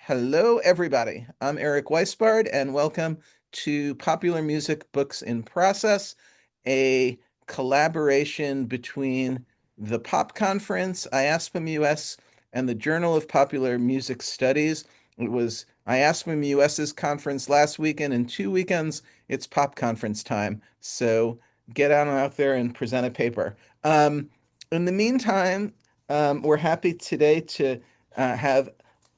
Hello, everybody. I'm Eric Weisbard, and welcome to Popular Music Books in Process, a collaboration between the Pop Conference, IASPM US, and the Journal of Popular Music Studies. It was IASPM US's conference last weekend, and 2 weekends, it's Pop Conference time. So get out there and present a paper. In the meantime, we're happy today to have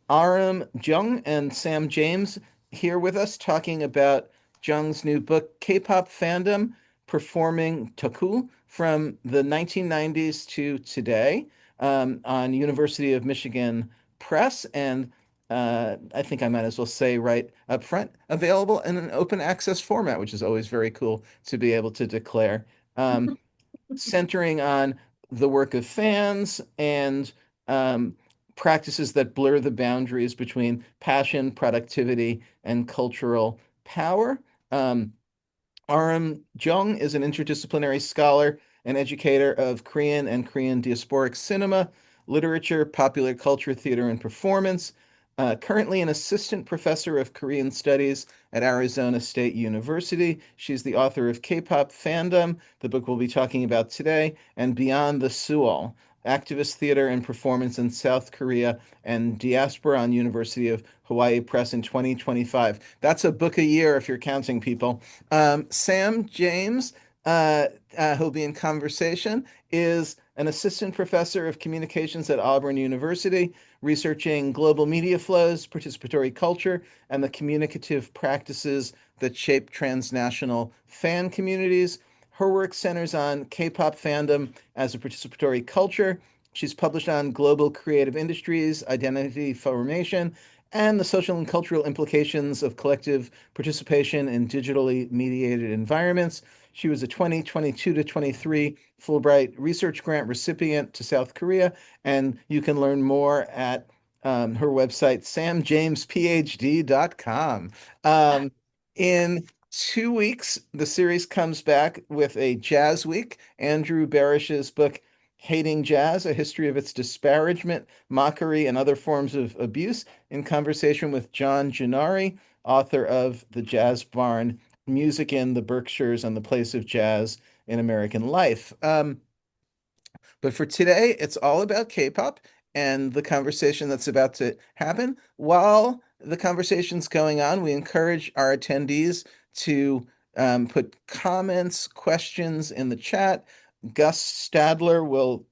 Areum Jeong and Sam James here with us talking about Jeong's new book, K-pop Fandom, Performing Toku from the 1990s to today, on University of Michigan Press. And I think I might as well say right up front, available in an open access format, which is always very cool to be able to declare. Um, Centering on the work of fans and um, practices that blur the boundaries between passion, productivity, and cultural power. Um, Areum Jeong is an interdisciplinary scholar and educator of Korean and Korean diasporic cinema, literature, popular culture, theater, and performance. Currently an assistant professor of Korean studies at Arizona State University. She's the author of K-pop Fandom, the book we'll be talking about today, and Beyond the Seoul, activist theater and performance in South Korea and diaspora on University of Hawaii Press in 2025. That's a book a year if you're counting, people. Sam James, who'll be in conversation, is an assistant professor of communications at Auburn University, researching global media flows, participatory culture, and the communicative practices that shape transnational fan communities. Her work centers on K-pop fandom as a participatory culture. She's published on global creative industries, identity formation, and the social and cultural implications of collective participation in digitally mediated environments. She was a 2022 to 23 Fulbright Research Grant recipient to South Korea, and you can learn more at her website, samjamesphd.com. In 2 weeks, the series comes back with a jazz week. Andrew Barish's book, Hating Jazz, A History of Its Disparagement, Mockery, and Other Forms of Abuse, in conversation with John Gennari, author of The Jazz Barn, Music in the Berkshires and the Place of Jazz in American Life. But for today, it's all about K-pop and the conversation that's about to happen. While the conversation's going on, we encourage our attendees to put comments, questions in the chat. Gus Stadler will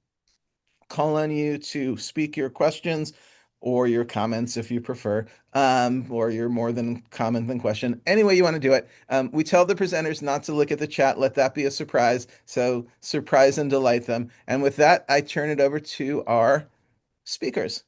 call on you to speak your questions or your comments if you prefer, or your more than comment than question. Any way you want to do it. We tell the presenters not to look at the chat. Let that be a surprise. So surprise and delight them. And with that, I turn it over to our speakers.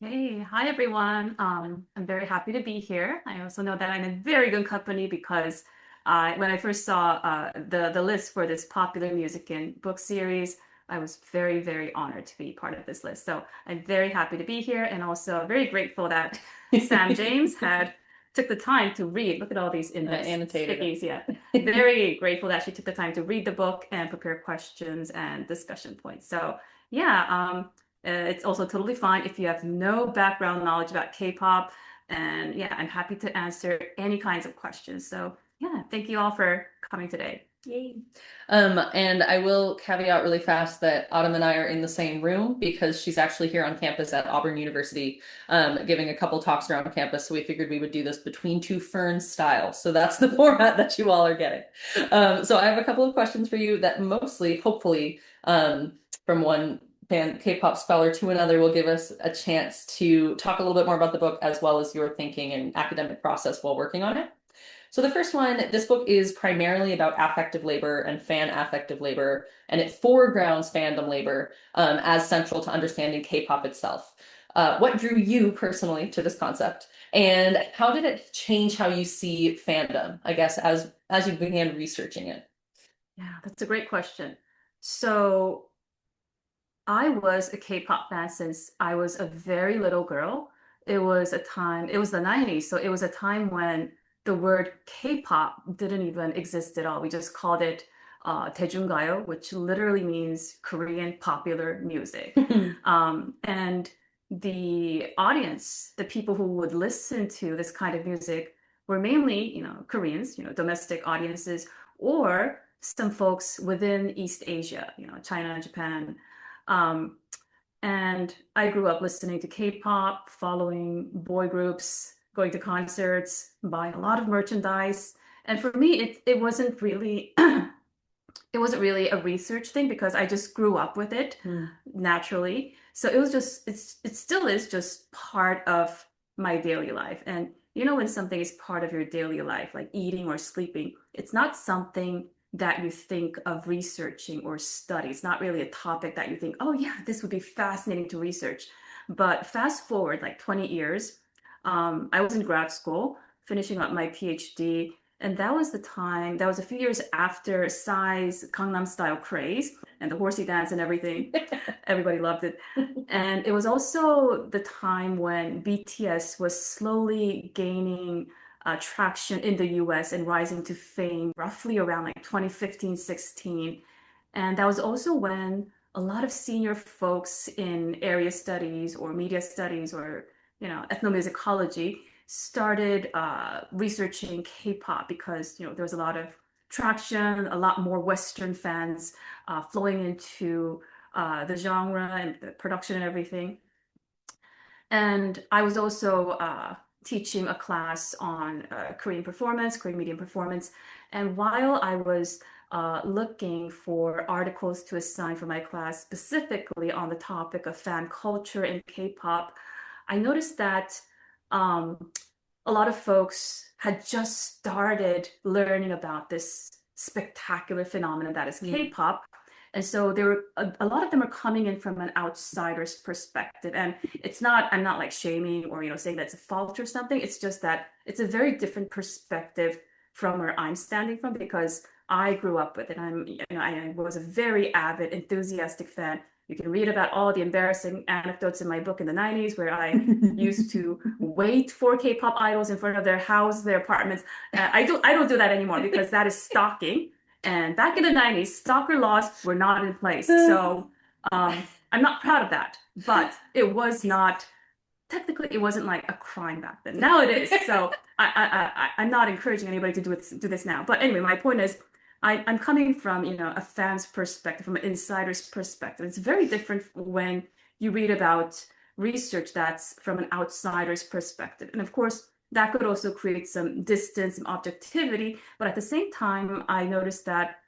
Hey, hi everyone. I'm very happy to be here. I also know that I'm in very good company because when I first saw the list for this popular music and book series, I was very, very honored to be part of this list. So I'm very happy to be here and also very grateful that Sam James had took the time to read. Look at all these index annotated stickies. Yeah, very grateful that she took the time to read the book and prepare questions and discussion points. So yeah, it's also totally fine if you have no background knowledge about K-pop. And yeah, I'm happy to answer any kinds of questions. So yeah, thank you all for coming today. Yay. And I will caveat really fast that Autumn and I are in the same room because she's actually here on campus at Auburn University, giving a couple talks around campus. So we figured we would do this between two ferns style. So that's the format that you all are getting. So I have a couple of questions for you that mostly, hopefully, from one K-pop scholar to another will give us a chance to talk a little bit more about the book as well as your thinking and academic process while working on it. So the first one, this book is primarily about affective labor and fan affective labor, and it foregrounds fandom labor as central to understanding K-pop itself. What drew you personally to this concept, and how did it change how you see fandom, I guess, as you began researching it? Yeah, that's a great question. So I was a K-pop fan since I was a very little girl. It was the 90s, so it was a time when the word K-pop didn't even exist at all. We just called it 대중가요, which literally means Korean popular music. And the audience, the people who would listen to this kind of music were mainly, Koreans, domestic audiences, or some folks within East Asia, China, Japan. Um, and I grew up listening to K-pop, following boy groups, going to concerts, buying a lot of merchandise. And for me, it wasn't really it wasn't really a research thing because I just grew up with it naturally. So it was just it still is just part of my daily life. And when something is part of your daily life, like eating or sleeping, it's not something that you think of researching or study. It's not really a topic that you think, oh yeah, this would be fascinating to research. But fast forward like 20 years, I was in grad school, finishing up my PhD, and that was the time, that was a few years after Psy's Gangnam Style craze and the horsey dance and everything. Everybody loved it. And it was also the time when BTS was slowly gaining traction in the US and rising to fame roughly around like 2015, 16. And that was also when a lot of senior folks in area studies or media studies or, ethnomusicology started researching K-pop because there was a lot of traction, a lot more Western fans flowing into the genre and the production and everything. And I was also teaching a class on Korean performance, Korean medium performance. And while I was looking for articles to assign for my class, specifically on the topic of fan culture and K-pop, I noticed that a lot of folks had just started learning about this spectacular phenomenon that is K-pop. And so there were a lot of them are coming in from an outsider's perspective. And I'm not like shaming or, saying that's a fault or something. It's just that it's a very different perspective from where I'm standing from because I grew up with it. I was a very avid, enthusiastic fan. You can read about all the embarrassing anecdotes in my book in the 90s where I used to wait for K-pop idols in front of their house, their apartments. I don't do that anymore because that is stalking. And back in the 90s, stalker laws were not in place. So I'm not proud of that. But it was not, technically, it wasn't like a crime back then. Now it is. So I'm not encouraging anybody to do this now. But anyway, my point is, I'm coming from, a fan's perspective, from an insider's perspective. It's very different when you read about research that's from an outsider's perspective. And of course, that could also create some distance and objectivity. But at the same time, I noticed that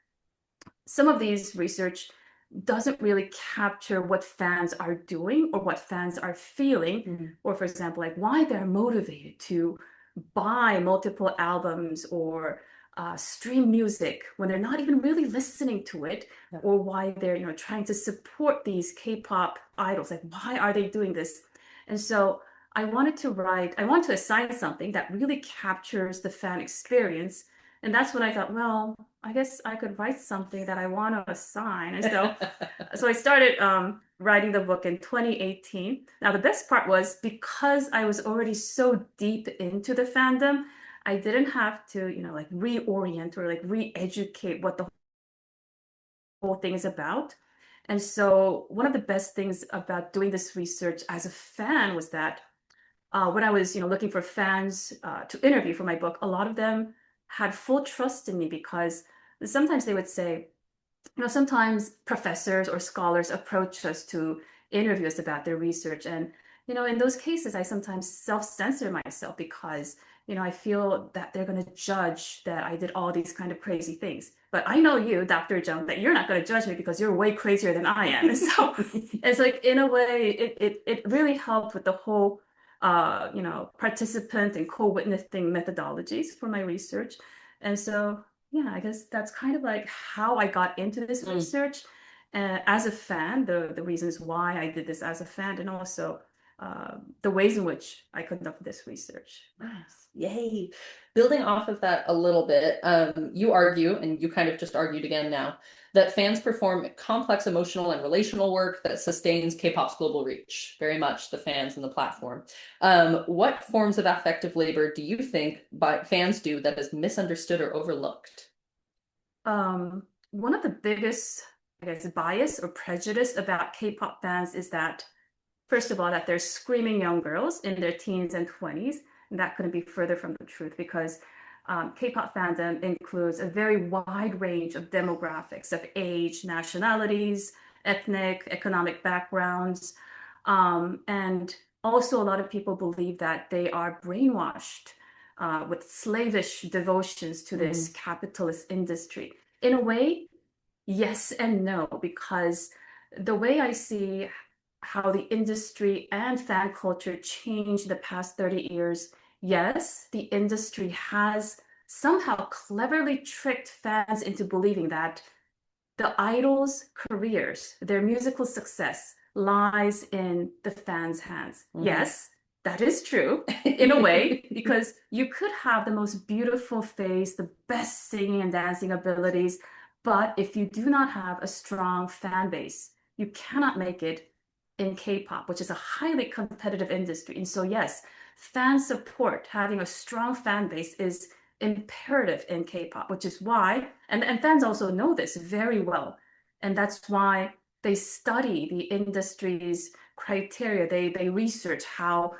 some of these research doesn't really capture what fans are doing or what fans are feeling, or for example, like why they're motivated to buy multiple albums or stream music when they're not even really listening to it, or why they're trying to support these K-pop idols. Like why are they doing this? And so I want to assign something that really captures the fan experience. And that's when I thought, well, I guess I could write something that I want to assign. And so I started writing the book in 2018. Now, the best part was because I was already so deep into the fandom, I didn't have to, like reorient or like re-educate what the whole thing is about. And so one of the best things about doing this research as a fan was that when I was, looking for fans to interview for my book, a lot of them had full trust in me because sometimes they would say, sometimes professors or scholars approach us to interview us about their research. And, in those cases, I sometimes self-censor myself because, I feel that they're going to judge that I did all these kind of crazy things. But I know you, Dr. Jeong, that you're not going to judge me because you're way crazier than I am. So it's like, in a way, it really helped with the whole, participant and co-witnessing methodologies for my research. And so yeah, I guess that's kind of like how I got into this research as a fan, the reasons why I did this as a fan, and also the ways in which I conducted this research. Nice. Yay. Building off of that a little bit, you argue, and you kind of just argued again now, that fans perform complex emotional and relational work that sustains K-pop's global reach, very much the fans and the platform. What forms of affective labor do you think fans do that is misunderstood or overlooked? One of the biggest, I guess, bias or prejudice about K-pop fans is that first of all, that they're screaming young girls in their teens and 20s. And that couldn't be further from the truth because K-pop fandom includes a very wide range of demographics of age, nationalities, ethnic, economic backgrounds. And also, a lot of people believe that they are brainwashed with slavish devotions to this capitalist industry. In a way, yes and no, because the way I see how the industry and fan culture changed the past 30 years, yes, the industry has somehow cleverly tricked fans into believing that the idols' careers, their musical success lies in the fans' hands. Yes, that is true in a way, because you could have the most beautiful face, the best singing and dancing abilities, but if you do not have a strong fan base, you cannot make it in K-pop, which is a highly competitive industry. And so, yes, fan support, having a strong fan base is imperative in K-pop, which is why, and fans also know this very well. And that's why they study the industry's criteria. They research how,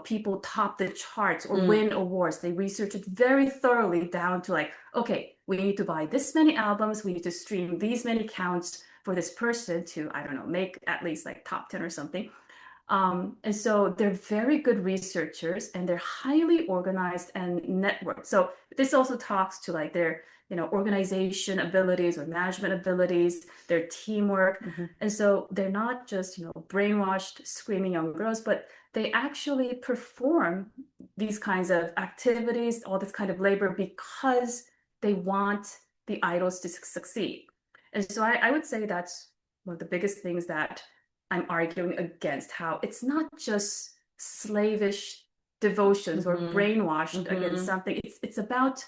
people top the charts or win awards. They research it very thoroughly down to like, okay, we need to buy this many albums, we need to stream these many counts for this person to, I don't know, make at least like top 10 or something. And so they're very good researchers and they're highly organized and networked. So this also talks to like their, organization abilities or management abilities, their teamwork. And so they're not just, brainwashed, screaming young girls, but they actually perform these kinds of activities, all this kind of labor because they want the idols to succeed. And so I would say that's one of the biggest things that I'm arguing against, how it's not just slavish devotions or brainwashed against something. It's about,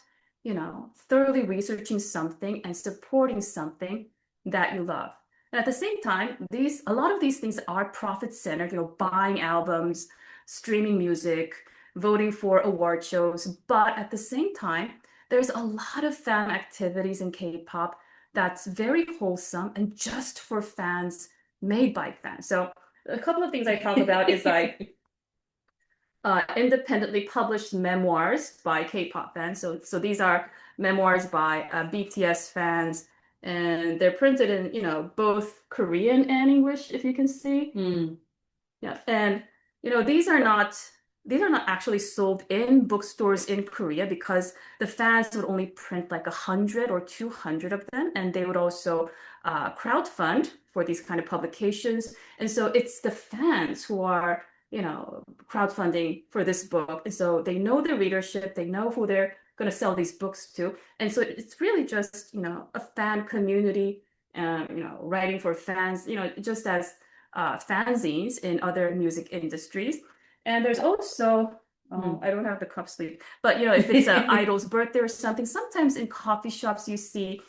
thoroughly researching something and supporting something that you love. And at the same time, a lot of these things are profit-centered, buying albums, streaming music, voting for award shows. But at the same time, there's a lot of fan activities in K-pop that's very wholesome and just for fans, made by fans. So a couple of things I talk about is like independently published memoirs by K-pop fans. So these are memoirs by BTS fans, and they're printed in both Korean and English, if you can see. Yeah, and these are not actually sold in bookstores in Korea because the fans would only print like 100 or 200 of them, and they would also crowdfund for these kind of publications. And so it's the fans who are, crowdfunding for this book. And so they know their readership, they know who they're going to sell these books to. And so it's really just, a fan community, writing for fans, just as fanzines in other music industries. And there's also, I don't have the cup sleeve, but if it's an idol's birthday or something, sometimes in coffee shops you see,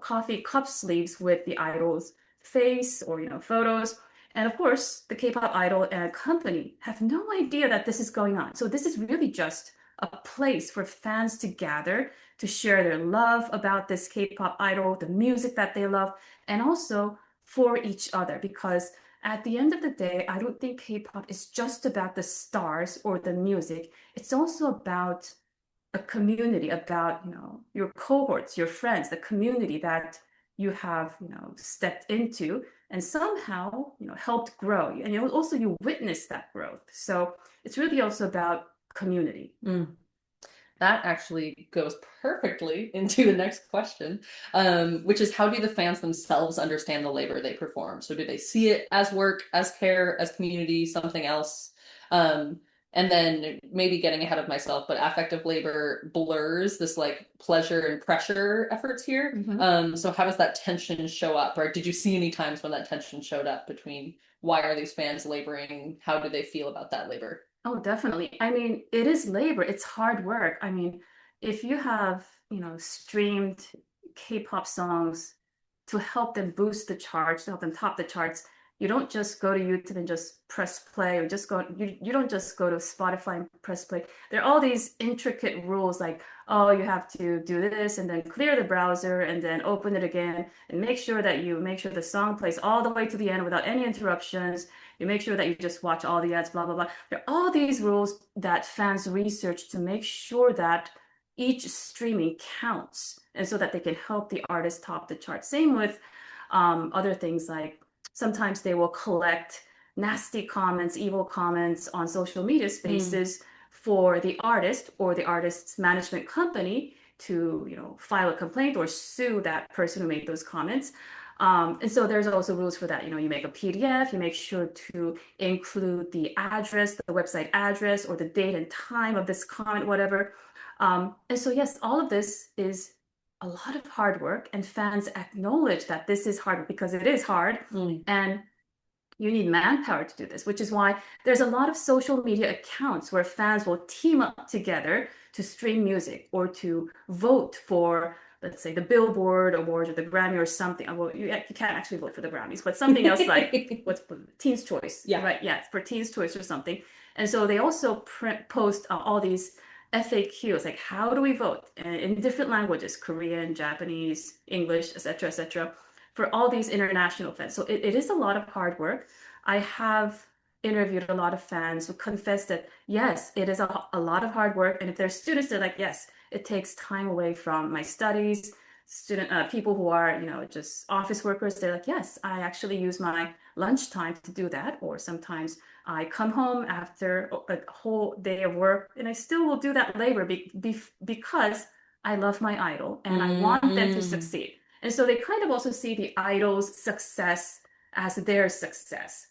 coffee cup sleeves with the idol's face or, photos. And of course, the K-pop idol and company have no idea that this is going on. So this is really just a place for fans to gather to share their love about this K-pop idol, the music that they love, and also for each other. Because at the end of the day, I don't think K-pop is just about the stars or the music. It's also about a community, about, your cohorts, your friends, the community that you have, stepped into and somehow, helped grow. And also you witness that growth. So it's really also about community. That actually goes perfectly into the next question, which is how do the fans themselves understand the labor they perform? So do they see it as work, as care, as community, something else? And then maybe getting ahead of myself, but affective labor blurs this like pleasure and pressure efforts here. So how does that tension show up? Or did you see any times when that tension showed up between why are these fans laboring? How do they feel about that labor? Oh, definitely. I mean, it is labor. It's hard work. I mean, if you have, streamed K-pop songs to help them boost the charts, to help them top the charts, you don't just go to YouTube and just press play, or you don't just go to Spotify and press play. There are all these intricate rules like, oh, you have to do this and then clear the browser and then open it again and make sure the song plays all the way to the end without any interruptions. You make sure that you just watch all the ads, blah, blah, blah. There are all these rules that fans research to make sure that each streaming counts, and so that they can help the artist top the chart. Same with other things, like sometimes they will collect nasty comments, evil comments on social media spaces for the artist or the artist's management company to, file a complaint or sue that person who made those comments. And so there's also rules for that. You make a PDF, you make sure to include the address, the website address, or the date and time of this comment, whatever. And so, yes, all of this is a lot of hard work, and fans acknowledge that this is hard because it is hard, and you need manpower to do this, which is why there's a lot of social media accounts where fans will team up together to stream music or to vote for, let's say, the Billboard Awards or the Grammy or something. Well, you can't actually vote for the Grammys, but something else like what's Teen's Choice, right? Yeah, for Teen's Choice or something. And so they also post all these FAQs, like how do we vote in different languages, Korean, Japanese, English, etc., for all these international fans. So it is a lot of hard work. I have interviewed a lot of fans who confess that, yes, it is a lot of hard work. And if they're students, they're like, yes, it takes time away from my studies. People who are, just office workers, they're like, yes, I actually use my lunchtime to do that. Or sometimes I come home after a whole day of work and I still will do that labor because I love my idol and I want them to succeed. And so they kind of also see the idol's success as their success.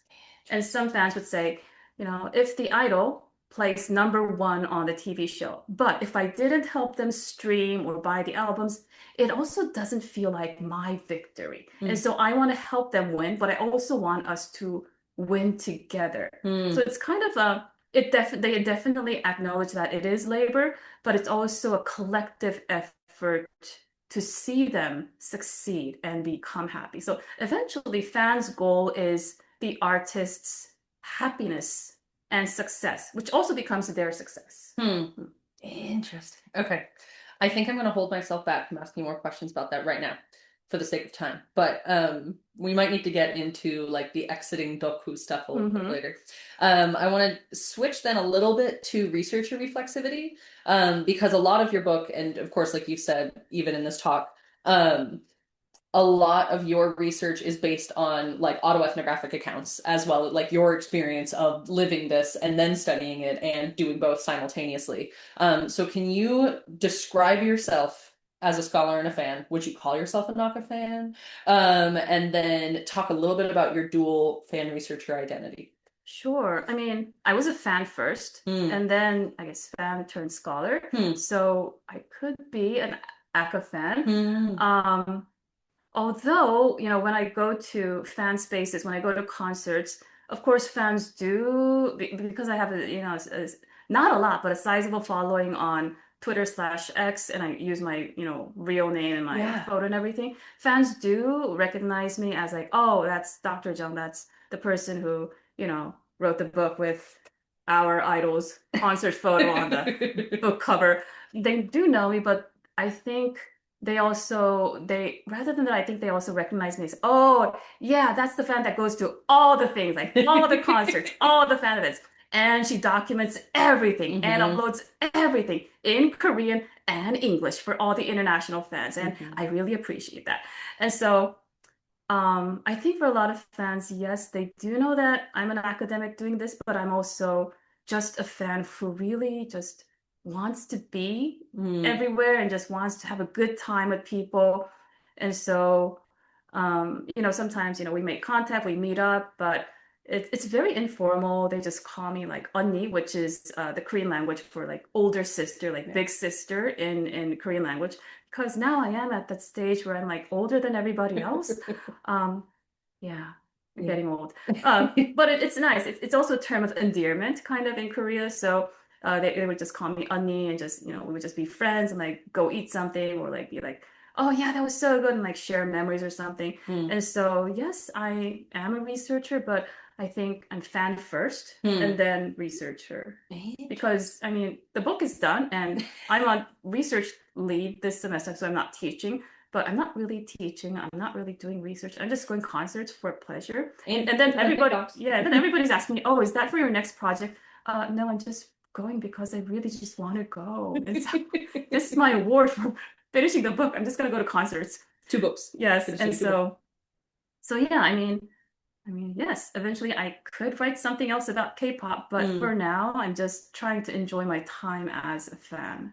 And some fans would say, if the idol plays #1 on the TV show, but if I didn't help them stream or buy the albums, it also doesn't feel like my victory. And so I want to help them win, but I also want us to win together. So it's kind of they definitely acknowledge that it is labor, but it's also a collective effort to see them succeed and become happy. So eventually, fans' goal is the artist's happiness and success, which also becomes their success. Interesting. Okay. I think I'm going to hold myself back from asking more questions about that right now for the sake of time. But we might need to get into like the exiting Doku stuff a little bit later. I want to switch then a little bit to researcher reflexivity, because a lot of your book, and of course, like you said, even in this talk, a lot of your research is based on like autoethnographic accounts as well, like your experience of living this and then studying it and doing both simultaneously. So can you describe yourself as a scholar and a fan? Would you call yourself a Naka fan? And then talk a little bit about your dual fan researcher identity. Sure. I mean, I was a fan first, and then I guess fan turned scholar. So I could be an Aka fan. Although, when I go to fan spaces, when I go to concerts, of course, fans do, because I have not a lot, but a sizable following on Twitter/X, and I use my, real name and my photo and everything. Fans do recognize me as like, oh, that's Dr. Jeong. That's the person who, wrote the book with our idol's concert photo on the book cover. They do know me, but I think rather than that, I think they also recognize me as, oh yeah, that's the fan that goes to all the things, like all the concerts, all the fan events, and she documents everything and uploads everything in Korean and English for all the international fans, and I really appreciate that. And so I think for a lot of fans, yes, they do know that I'm an academic doing this, but I'm also just a fan who really just wants to be everywhere and just wants to have a good time with people. And so, sometimes, we make contact, we meet up, but it's very informal. They just call me like 언니, which is the Korean language for like older sister, like big sister in Korean language. Because now I am at that stage where I'm like older than everybody else. Yeah, I'm getting old. But it's nice. It's also a term of endearment kind of in Korea. So they would just call me 언니 and just, we would just be friends and like go eat something or like be like, oh yeah, that was so good, and like share memories or something. Hmm. And so, yes, I am a researcher, but I think I'm fan first and Hmm. then researcher. Because I mean, the book is done and I'm on research lead this semester, so I'm not teaching, but I'm not really teaching. I'm not really doing research. I'm just going concerts for pleasure. And then everybody, yeah, then everybody's asking me, oh, is that for your next project? No, I'm just going because I really just want to go. And so this is my award for finishing the book. I'm just gonna go to concerts. 2 books. Yes, Finishing and 2 books. so yeah, I mean, yes, eventually I could write something else about K-pop, but Hmm. for now, I'm just trying to enjoy my time as a fan.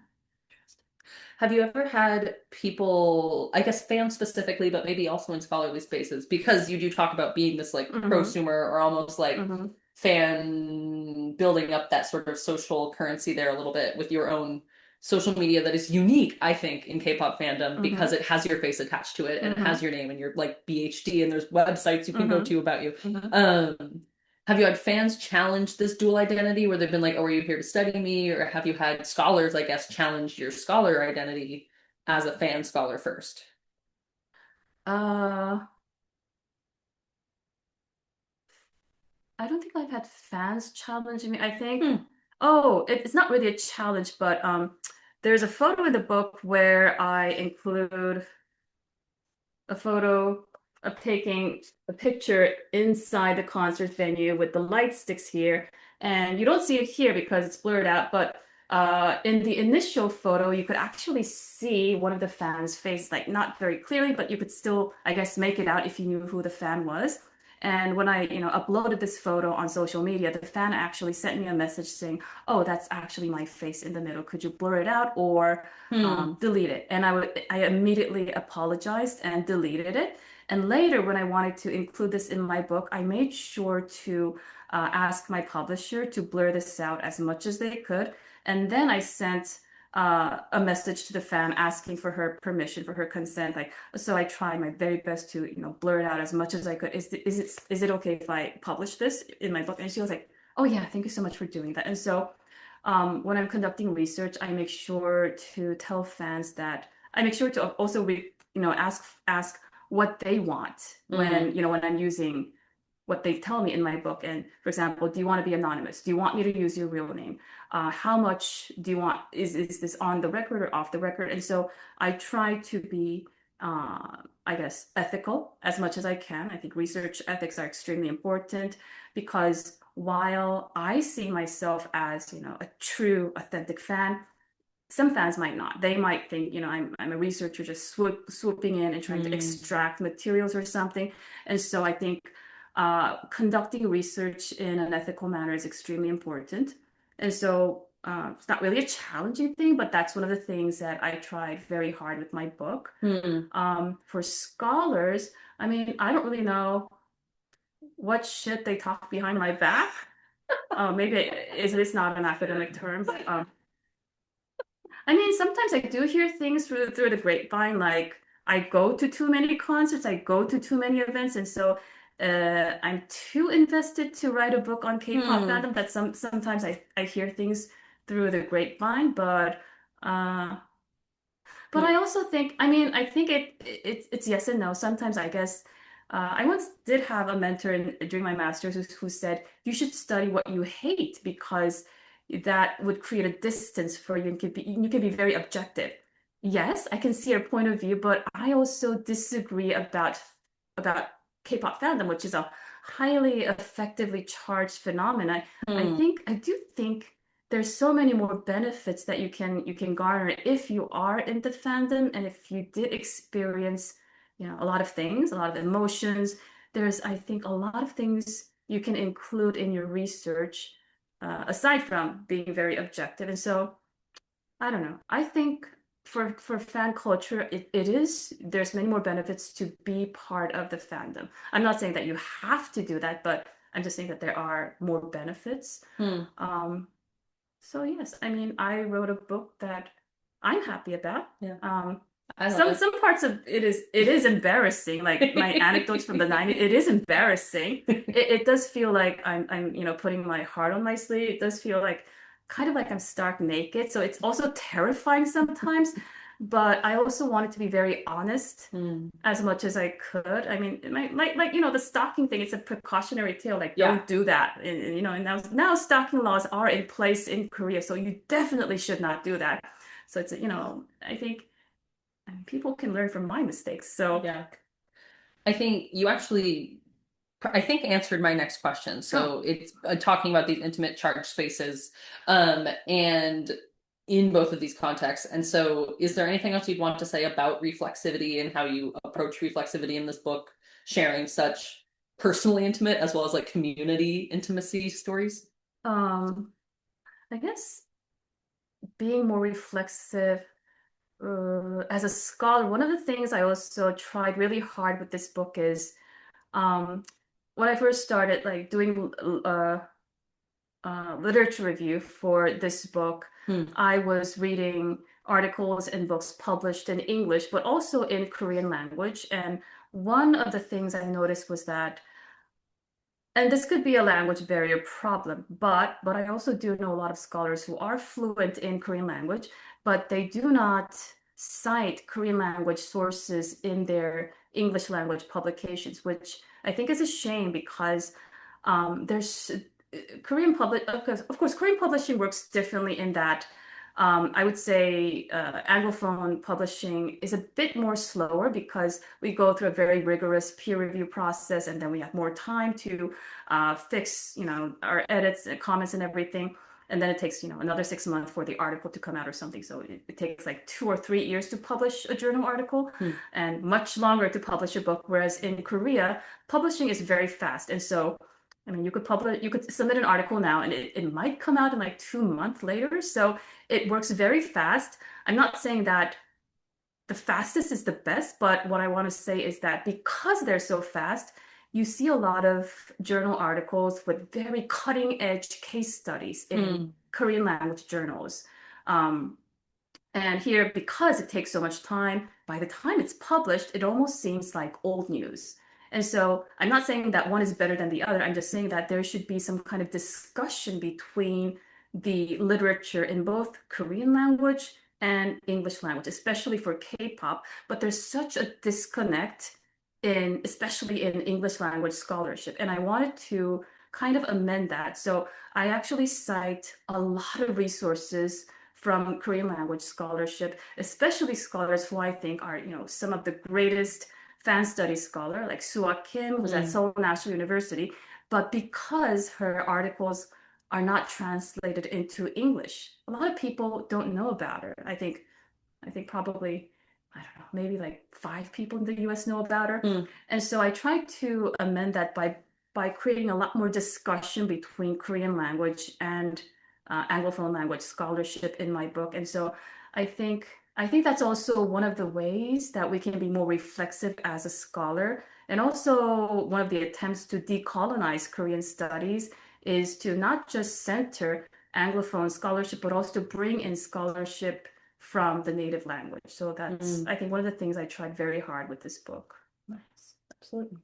Have you ever had people, I guess fans specifically, but maybe also in scholarly spaces, because you do talk about being this like Mm-hmm. prosumer or almost like Mm-hmm. fan building up that sort of social currency there a little bit with your own social media that is unique, I think, in K-pop fandom because Mm-hmm. it has your face attached to it and it Mm-hmm. has your name and your like BHD and there's websites you can go Mm-hmm. to about you. Mm-hmm. Um, have you had fans challenge this dual identity where they've been like, oh, are you here to study me? Or have you had scholars, I guess, challenge your scholar identity as a fan scholar first? Uh, I don't think I've had fans challenge me. I think, Hmm. oh, it's not really a challenge, but there's a photo in the book where I include a photo of taking a picture inside the concert venue with the light sticks here. And you don't see it here because it's blurred out, but in the initial photo, you could actually see one of the fans' face, like not very clearly, but you could still, I guess, make it out if you knew who the fan was. And when I, uploaded this photo on social media, the fan actually sent me a message saying, "Oh, that's actually my face in the middle. Could you blur it out or Hmm. delete it?" And I immediately apologized and deleted it. And later, when I wanted to include this in my book, I made sure to ask my publisher to blur this out as much as they could. And then I sent a message to the fan asking for her permission, for her consent. Like, so I tried my very best to, blur it out as much as I could. Is it okay if I publish this in my book? And she was like, "Oh yeah, thank you so much for doing that." And so when I'm conducting research, I make sure to tell fans that I make sure to also ask what they want Hmm. when I'm using what they tell me in my book. And for example, do you want to be anonymous? Do you want me to use your real name? How much do you want? Is this on the record or off the record? And so I try to be, I guess, ethical as much as I can. I think research ethics are extremely important because while I see myself as, a true, authentic fan, some fans might not. They might think, I'm a researcher just swooping in and trying to Hmm. extract materials or something. And so I think conducting research in an ethical manner is extremely important. And so it's not really a challenging thing, but that's one of the things that I tried very hard with my book. Hmm. For scholars, I mean, I don't really know what shit they talk behind my back. Maybe it's not an academic term, but I mean, sometimes I do hear things through the grapevine, like I go to too many concerts, I go to too many events, and so I'm too invested to write a book on K-pop Hmm. fandom that sometimes I hear things through the grapevine, uh but Hmm. I also think, I mean, I think it's yes and no. Sometimes I guess I once did have a mentor during my master's who said you should study what you hate because that would create a distance for you and you can be very objective. Yes, I can see your point of view, but I also disagree about K-pop fandom, which is a highly effectively charged phenomenon. Hmm. I do think there's so many more benefits that you can garner if you are in the fandom and if you did experience, a lot of things, a lot of emotions. There's, I think, a lot of things you can include in your research, aside from being very objective. And so, I don't know. I think for fan culture, it is there's many more benefits to be part of the fandom. I'm not saying that you have to do that, but I'm just saying that there are more benefits. Hmm. Um, so yes, I mean, I wrote a book that I'm happy about. Yeah. Um, I love some parts of it is embarrassing. Like my anecdotes from the 90s, it is embarrassing. it. It does feel like I'm putting my heart on my sleeve. It does feel like kind of like I'm stark naked. So it's also terrifying sometimes. but I also wanted to be very honest Mm. as much as I could. I mean, like you know, the stalking thing, it's a precautionary tale. Like, Yeah. don't do that. You know, and now stalking laws are in place in Korea, so you definitely should not do that. So it's, you know, I mean, people can learn from my mistakes. So, Yeah. I think you actually, I think, answered my next question. oh, So it's talking about these intimate charge spaces, and in both of these contexts. And so, is there anything else you'd want to say about reflexivity and how you approach reflexivity in this book, sharing such personally intimate as well as like community intimacy stories? um, I guess being more reflexive. As a scholar, one of the things I also tried really hard with this book is um, when I first started like doing literature review for this book, Hmm. I was reading articles and books published in English, but also in Korean language. And one of the things I noticed was that, and this could be a language barrier problem, but I also do know a lot of scholars who are fluent in Korean language, but they do not cite Korean language sources in their English language publications, which I think is a shame because there's Korean public, of course, Korean publishing works differently in that I would say Anglophone publishing is a bit more slower because we go through a very rigorous peer review process, and then we have more time to fix, you know, our edits and comments and everything. And then it takes, you know, another 6 months for the article to come out or something. So it takes like 2 or 3 years to publish a journal article Hmm. and much longer to publish a book. Whereas in Korea, publishing is very fast. And so, I mean, you could submit an article now and it might come out in like 2 months later. So it works very fast. I'm not saying that the fastest is the best, but what I want to say is that because they're so fast, you see a lot of journal articles with very cutting edge case studies in Hmm. Korean language journals. Um, and here, because it takes so much time, by the time it's published, it almost seems like old news. And so I'm not saying that one is better than the other. I'm just saying that there should be some kind of discussion between the literature in both Korean language and English language, especially for K-pop. But there's such a disconnect in, especially in English language scholarship. And I wanted to kind of amend that. So I actually cite a lot of resources from Korean language scholarship, especially scholars who I think are, you know, some of the greatest fan studies scholar, like Soo Kim, who's at Hmm. Seoul National University. But because her articles are not translated into English, a lot of people don't know about her. I think probably, I don't know, maybe like 5 people in the US know about her. Hmm. And so I tried to amend that by creating a lot more discussion between Korean language and Anglophone language scholarship in my book. And so I think I think that's also one of the ways that we can be more reflexive as a scholar. And also one of the attempts to decolonize Korean studies is to not just center Anglophone scholarship, but also to bring in scholarship from the native language. So that's, Hmm. I think, one of the things I tried very hard with this book. Nice. Absolutely.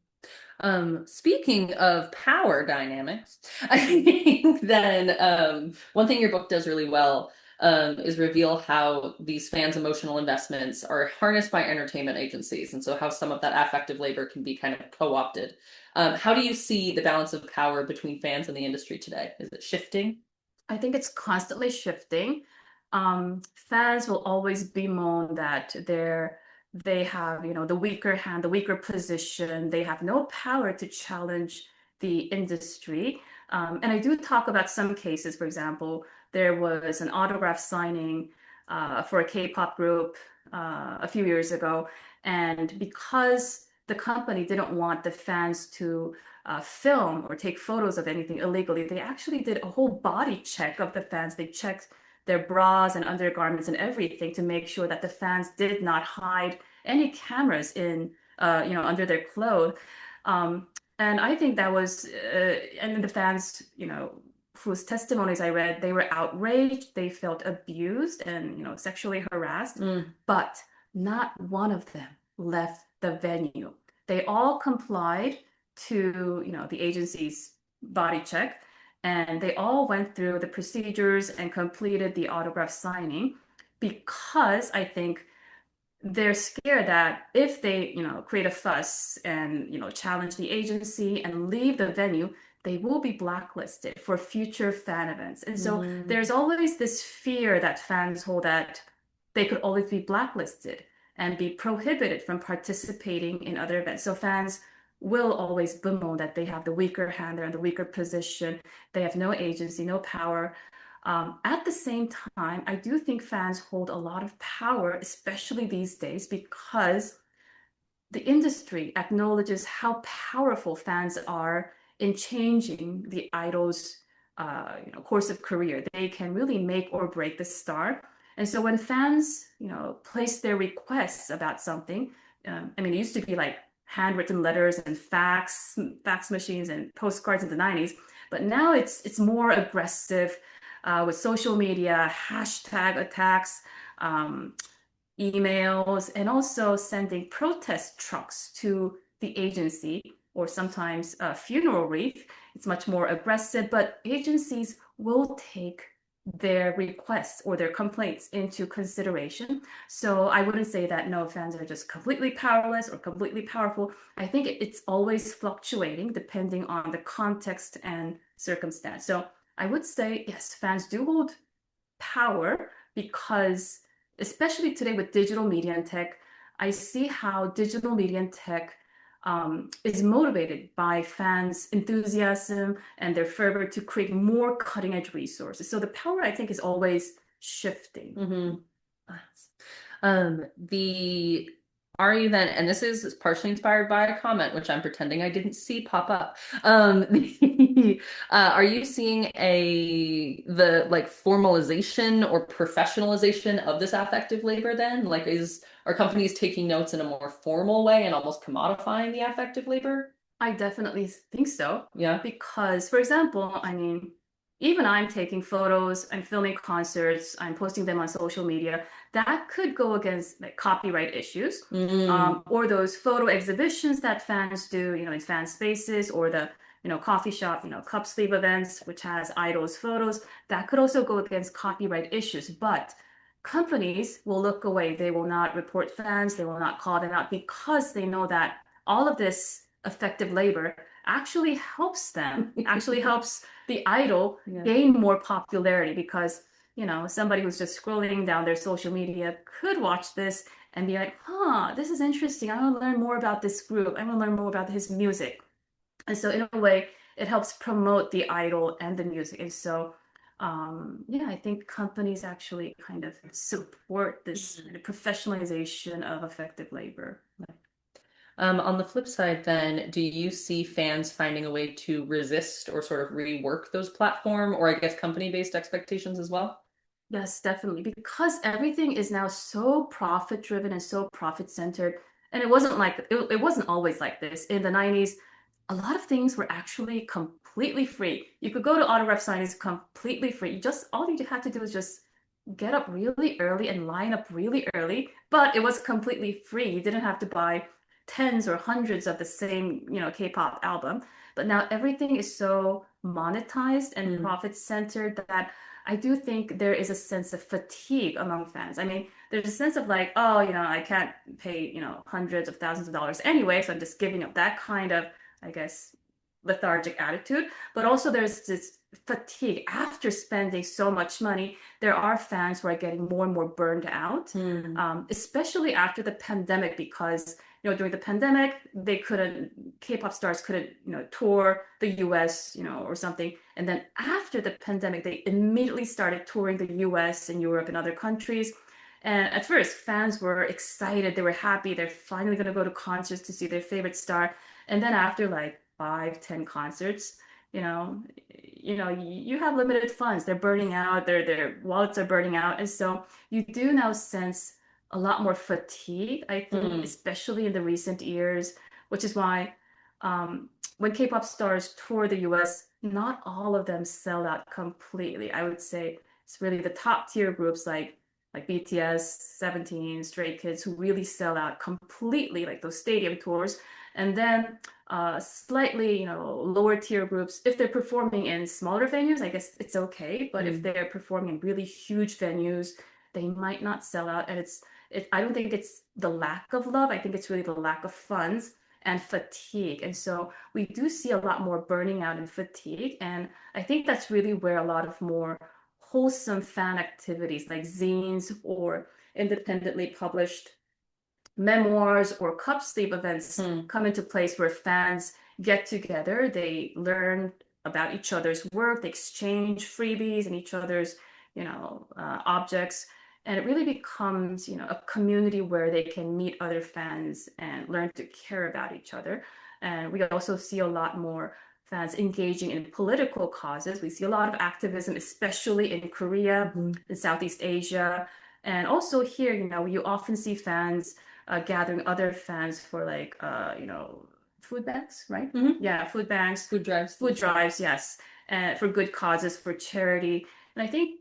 Speaking of power dynamics, I think then one thing your book does really well is reveal how these fans' emotional investments are harnessed by entertainment agencies, and so how some of that affective labor can be kind of co-opted. How do you see the balance of power between fans and the industry today? Is it shifting? I think it's constantly shifting. Fans will always bemoan that they have, you know, the weaker hand, the weaker position. They have no power to challenge the industry. And I do talk about some cases. For example, there was an autograph signing for a K-pop group a few years ago, and because the company didn't want the fans to film or take photos of anything illegally. They actually did a whole body check of the fans. They checked their bras and undergarments and everything to make sure that the fans did not hide any cameras in, you know, under their clothes. And I think that was, and the fans, you know, whose testimonies I read, they were outraged, they felt abused and, you know, sexually harassed, Mm. but not one of them left the venue. They all complied to, you know, the agency's body check, and they all went through the procedures and completed the autograph signing because I think they're scared that if they, create a fuss and, challenge the agency and leave the venue, they will be blacklisted for future fan events. And so there's always this fear that fans hold that they could always be blacklisted and be prohibited from participating in other events. So fans will always bemoan that they have the weaker hand, they're in the weaker position, they have no agency, no power. At the same time, I do think fans hold a lot of power, especially these days, because the industry acknowledges how powerful fans are in changing the idol's course of career. They can really make or break the star. And so when fans, place their requests about something, it used to be like handwritten letters and fax machines and postcards in the 90s, but now it's more aggressive with social media, hashtag attacks, um, emails, and also sending protest trucks to the agency, or sometimes a funeral wreath. It's much more aggressive, but agencies will take their requests or their complaints into consideration. So I wouldn't say that no, fans are just completely powerless or completely powerful. I think it's always fluctuating depending on the context and circumstance. So I would say, yes, fans do hold power because, especially today with digital media and tech, I see how digital media and tech is motivated by fans' enthusiasm and their fervor to create more cutting edge resources. So the power, I think, is always shifting. Mm-hmm. The Are you then, and this is partially inspired by a comment, which I'm pretending I didn't see pop up. Are you seeing the like formalization or professionalization of this affective labor then? Like are companies taking notes in a more formal way and almost commodifying the affective labor? I definitely think so. Yeah. Because, for example, even I'm taking photos, I'm filming concerts, I'm posting them on social media. That could go against like copyright issues, or those photo exhibitions that fans do, in fan spaces, or the coffee shop, cup sleeve events, which has idols' photos. That could also go against copyright issues. But companies will look away. They will not report fans. They will not call them out because they know that all of this effective labor actually helps them, actually helps the idol gain more popularity because, somebody who's just scrolling down their social media could watch this and be like, this is interesting. I want to learn more about this group. I want to learn more about his music. And so in a way, it helps promote the idol and the music. And so, I think companies actually kind of support this kind of professionalization of effective labor. On the flip side, then, do you see fans finding a way to resist or sort of rework those platform or I guess company-based expectations as well? Yes, definitely. Because everything is now so profit driven and so profit centered. And it wasn't always like this. In the 90s, a lot of things were actually completely free. You could go to autograph signings completely free. All you had to do was just get up really early and line up really early, but it was completely free. You didn't have to buy tens or hundreds of the same, K-pop album. But now everything is so monetized and profit centered that I do think there is a sense of fatigue among fans. There's a sense of like, oh, I can't pay, hundreds of thousands of dollars anyway, so I'm just giving up that kind of, I guess, lethargic attitude. But also there's this fatigue after spending so much money. There are fans who are getting more and more burned out, especially after the pandemic, because during the pandemic, K-pop stars couldn't, tour the US, or something. And then after the pandemic, they immediately started touring the US and Europe and other countries. And at first, fans were excited, they were happy, they're finally going to go to concerts to see their favorite star. And then after like 5, 10 concerts, you have limited funds. They're burning out, their wallets are burning out. And so you do now sense a lot more fatigue, I think, especially in the recent years, which is why when K-pop stars tour the US, not all of them sell out completely. I would say it's really the top tier groups like BTS, 17, Stray Kids, who really sell out completely, like those stadium tours. And then slightly, lower tier groups, if they're performing in smaller venues, I guess it's okay. But if they're performing in really huge venues, they might not sell out. And I don't think it's the lack of love. I think it's really the lack of funds and fatigue. And so we do see a lot more burning out and fatigue. And I think that's really where a lot of more wholesome fan activities like zines or independently published memoirs or cup sleeve events come into place, where fans get together, they learn about each other's work, they exchange freebies and each other's, objects. And it really becomes, a community where they can meet other fans and learn to care about each other. And we also see a lot more fans engaging in political causes. We see a lot of activism, especially in Korea, in Southeast Asia. And also here, you often see fans gathering other fans for like food banks, right? Yeah, food banks, Food drives. food drives, yes, for good causes, for charity. And I think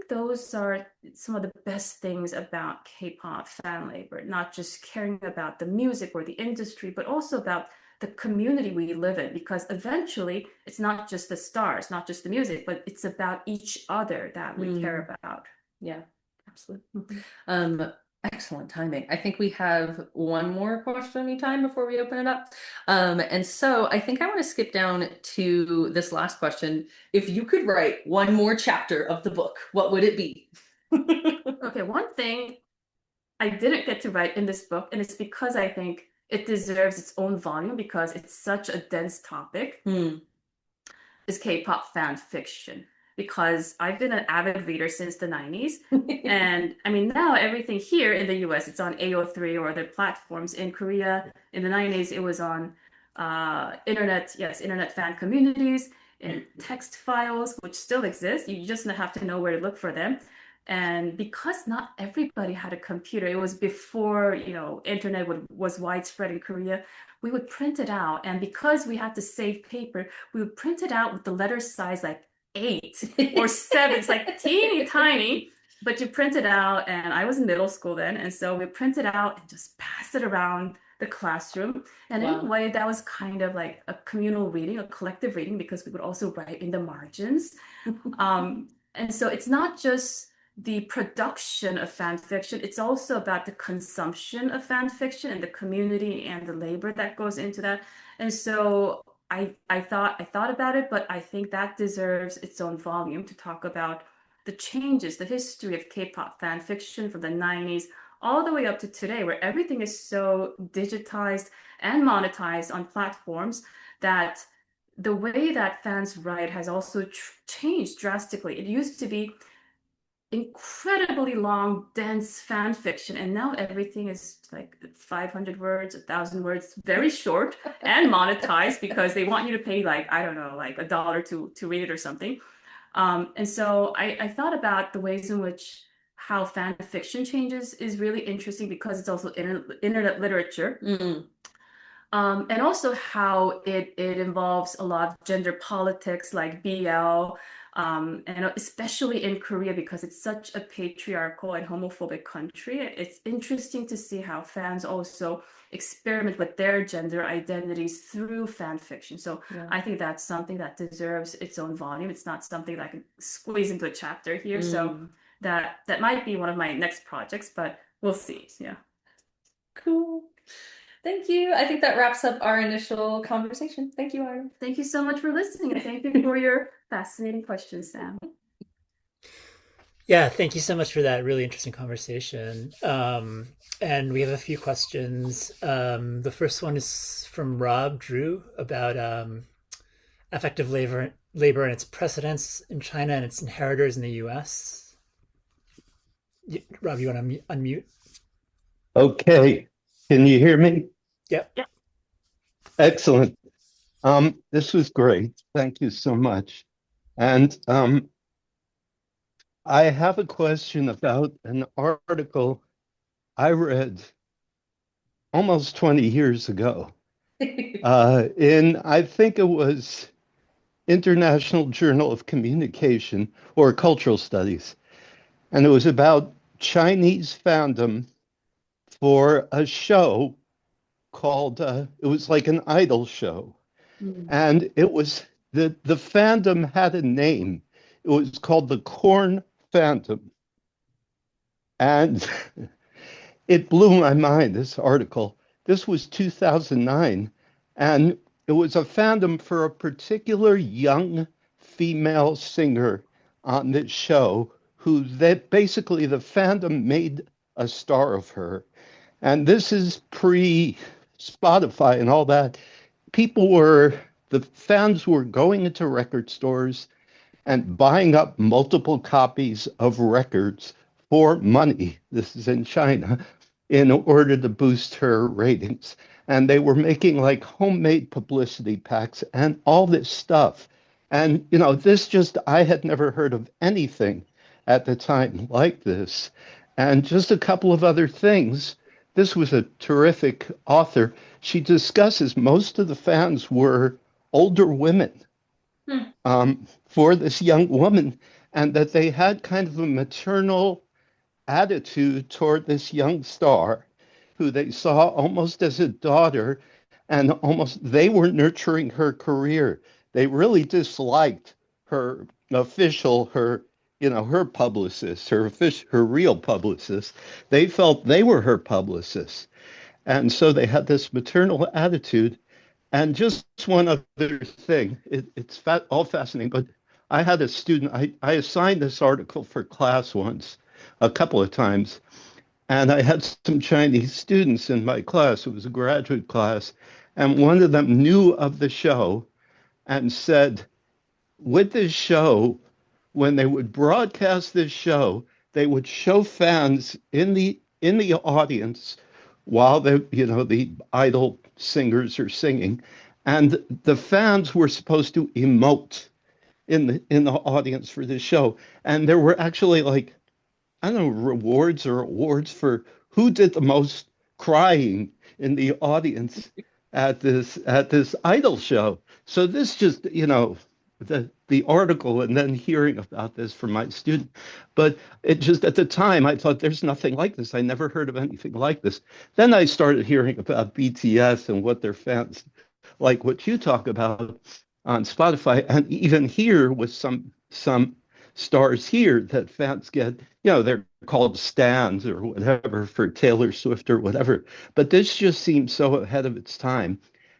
those are some of the best things about K-pop fan labor, not just caring about the music or the industry, but also about the community we live in, because eventually it's not just the stars, not just the music, but it's about each other that we care about. Yeah, absolutely. Excellent timing. I think we have one more question anytime before we open it up. And so I think I want to skip down to this last question. If you could write one more chapter of the book, what would it be? Okay, one thing I didn't get to write in this book, and it's because I think it deserves its own volume because it's such a dense topic, is K-pop fan fiction. Because I've been an avid reader since the 90s. And I mean, now everything here in the US, it's on AO3 or other platforms. In Korea, in the 90s, it was on internet fan communities, in text files, which still exist. You just have to know where to look for them. And because not everybody had a computer, it was before, internet was widespread in Korea, we would print it out. And because we had to save paper, we would print it out with the letter size like 8 or 7. It's like teeny tiny, but you print it out. And I was in middle school then. And so we print it out and just pass it around the classroom. And in a way, that was kind of like a communal reading, a collective reading, because we would also write in the margins. And so it's not just the production of fan fiction, it's also about the consumption of fan fiction and the community and the labor that goes into that. And so I thought about it, but I think that deserves its own volume to talk about the changes, the history of K-pop fan fiction from the 90s all the way up to today, where everything is so digitized and monetized on platforms that the way that fans write has also changed drastically. It used to be incredibly long, dense fan fiction, and now everything is like 500 words, 1,000 words, very short and monetized because they want you to pay like, I don't know, like $1 to read it or something. And so I thought about the ways in which how fan fiction changes is really interesting because it's also internet literature. And also how it involves a lot of gender politics like BL, and especially in Korea because it's such a patriarchal and homophobic country. It's interesting to see how fans also experiment with their gender identities through fan fiction. So I think that's something that deserves its own volume. It's not something that I can squeeze into a chapter here. So that might be one of my next projects, but we'll see. Yeah. Cool. Thank you. I think that wraps up our initial conversation. Thank you, Areum. Thank you so much for listening, and thank you for your fascinating questions, Sam. Yeah, thank you so much for that really interesting conversation. And we have a few questions. The first one is from Rob Drew about affective labor and its precedents in China and its inheritors in the US. Rob, you want to unmute? Okay. Can you hear me? Yep. Yeah. Excellent. This was great. Thank you so much. And I have a question about an article I read almost 20 years ago in, I think it was International Journal of Communication or Cultural Studies. And it was about Chinese fandom for a show called, it was like an idol show. And it was, the fandom had a name. It was called the Corn Fandom. And it blew my mind, this article. This was 2009, and it was a fandom for a particular young female singer on this show who that basically the fandom made a star of her. And this is pre Spotify and all that. The fans were going into record stores and buying up multiple copies of records for money. This is in China in order to boost her ratings. And they were making like homemade publicity packs and all this stuff. And, I had never heard of anything at the time like this. And just a couple of other things. This was a terrific author. She discusses most of the fans were older women Hmm. for this young woman, and that they had kind of a maternal attitude toward this young star who they saw almost as a daughter, and almost they were nurturing her career. They really disliked her official, her publicist, her real publicist. They felt they were her publicist. And so they had this maternal attitude. And just one other thing, all fascinating, but I had a student, I assigned this article for class once, a couple of times, and I had some Chinese students in my class. It was a graduate class, and one of them knew of the show and said, with this show, when they would broadcast this show, they would show fans in the audience while the idol singers are singing, and the fans were supposed to emote in the audience for this show, and there were actually like I don't know, rewards or awards for who did the most crying in the audience at this idol show. So this just, the article and then hearing about this from my student. But it just at the time I thought there's nothing like this. I never heard of anything like this. Then I started hearing about BTS and what their fans like what you talk about on Spotify, and even here with some stars here that fans get, they're called stands or whatever for Taylor Swift or whatever. But this just seems so ahead of its time.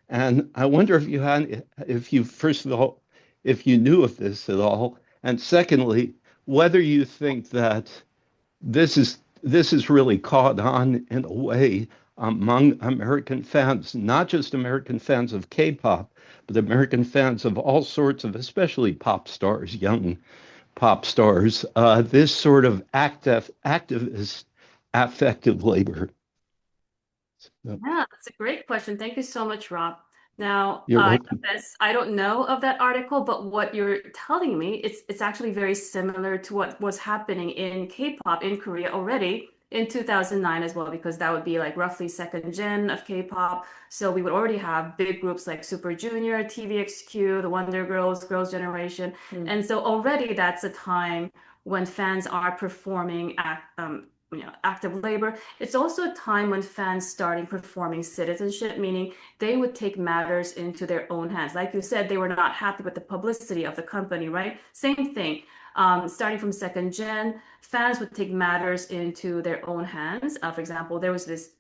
And I wonder if you, first of all, if you knew of this at all, and secondly, whether you think that this is really caught on in a way among American fans, not just American fans of K-pop, but American fans of all sorts of, especially pop stars, young pop stars, this sort of activist affective labor. So, Yeah, that's a great question. Thank you so much, Rob. Now, you're I welcome. confess I don't know of that article, but what you're telling me, it's actually very similar to what was happening in K-pop in Korea already in 2009 as well, because that would be like roughly second gen of K-pop. So we would already have big groups like Super Junior, TVXQ, the Wonder Girls, Girls' Generation. And so already that's a time when fans are performing active labor. It's also a time when fans starting performing citizenship, meaning they would take matters into their own hands. Like you said, they were not happy with the publicity of the company, right? Same thing. Starting from second gen, fans would take matters into their own hands. For example, there was this,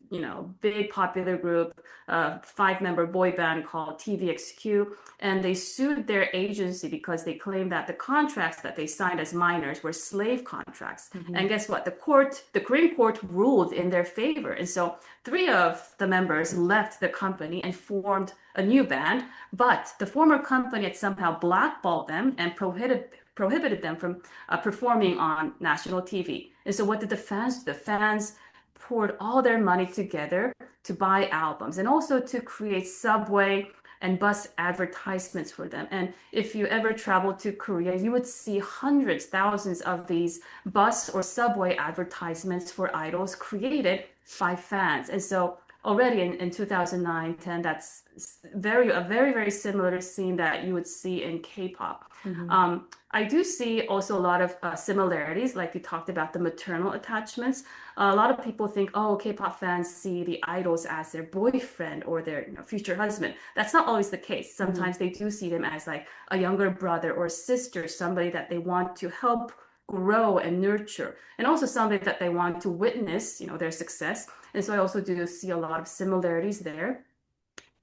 big popular group, five-member boy band called TVXQ, and they sued their agency because they claimed that the contracts that they signed as minors were slave contracts. And guess what? The Korean court ruled in their favor. And so three of the members left the company and formed a new band, but the former company had somehow blackballed them and prohibited them from performing on national TV. And so what did the fans do? The fans poured all their money together to buy albums and also to create subway and bus advertisements for them. And if you ever travel to Korea, you would see hundreds, thousands of these bus or subway advertisements for idols created by fans. And so already in 2009, 10, that's a very, very similar scene that you would see in K-pop. I do see also a lot of similarities, like you talked about the maternal attachments. A lot of people think, oh, K-pop fans see the idols as their boyfriend or their future husband. That's not always the case. Sometimes they do see them as like a younger brother or sister, somebody that they want to help grow and nurture, and also somebody that they want to witness, their success. And so I also do see a lot of similarities there.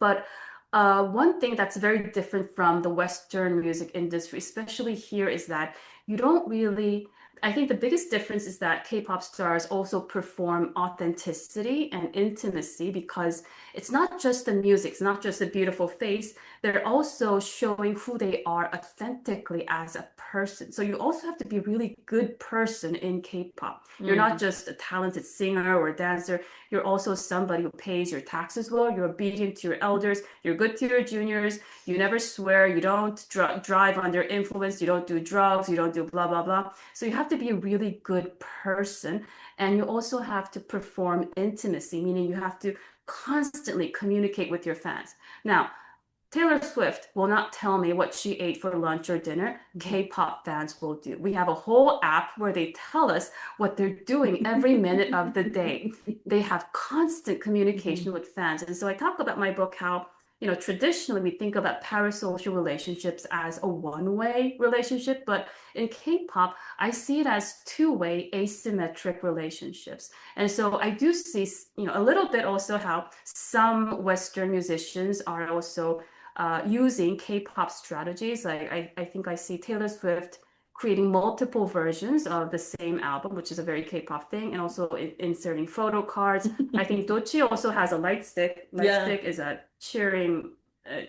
But one thing that's very different from the Western music industry, especially here, is that you don't really, I think the biggest difference is that K-pop stars also perform authenticity and intimacy, because it's not just the music, it's not just a beautiful face. They're also showing who they are authentically as a person. So you also have to be a really good person in K-pop. You're not just a talented singer or dancer. You're also somebody who pays your taxes well. You're obedient to your elders. You're good to your juniors. You never swear. You don't drive under influence. You don't do drugs. You don't do blah, blah, blah. So you have to be a really good person. And you also have to perform intimacy, meaning you have to constantly communicate with your fans. Now, Taylor Swift will not tell me what she ate for lunch or dinner. K-pop fans will do. We have a whole app where they tell us what they're doing every minute of the day. They have constant communication with fans. And so I talk about my book how, traditionally we think about parasocial relationships as a one-way relationship, but in K-pop, I see it as two-way asymmetric relationships. And so I do see, a little bit also how some Western musicians are also using K-pop strategies. I think I see Taylor Swift creating multiple versions of the same album, which is a very K-pop thing, and also inserting photo cards. I think Dochi also has a light stick. Light stick is a cheering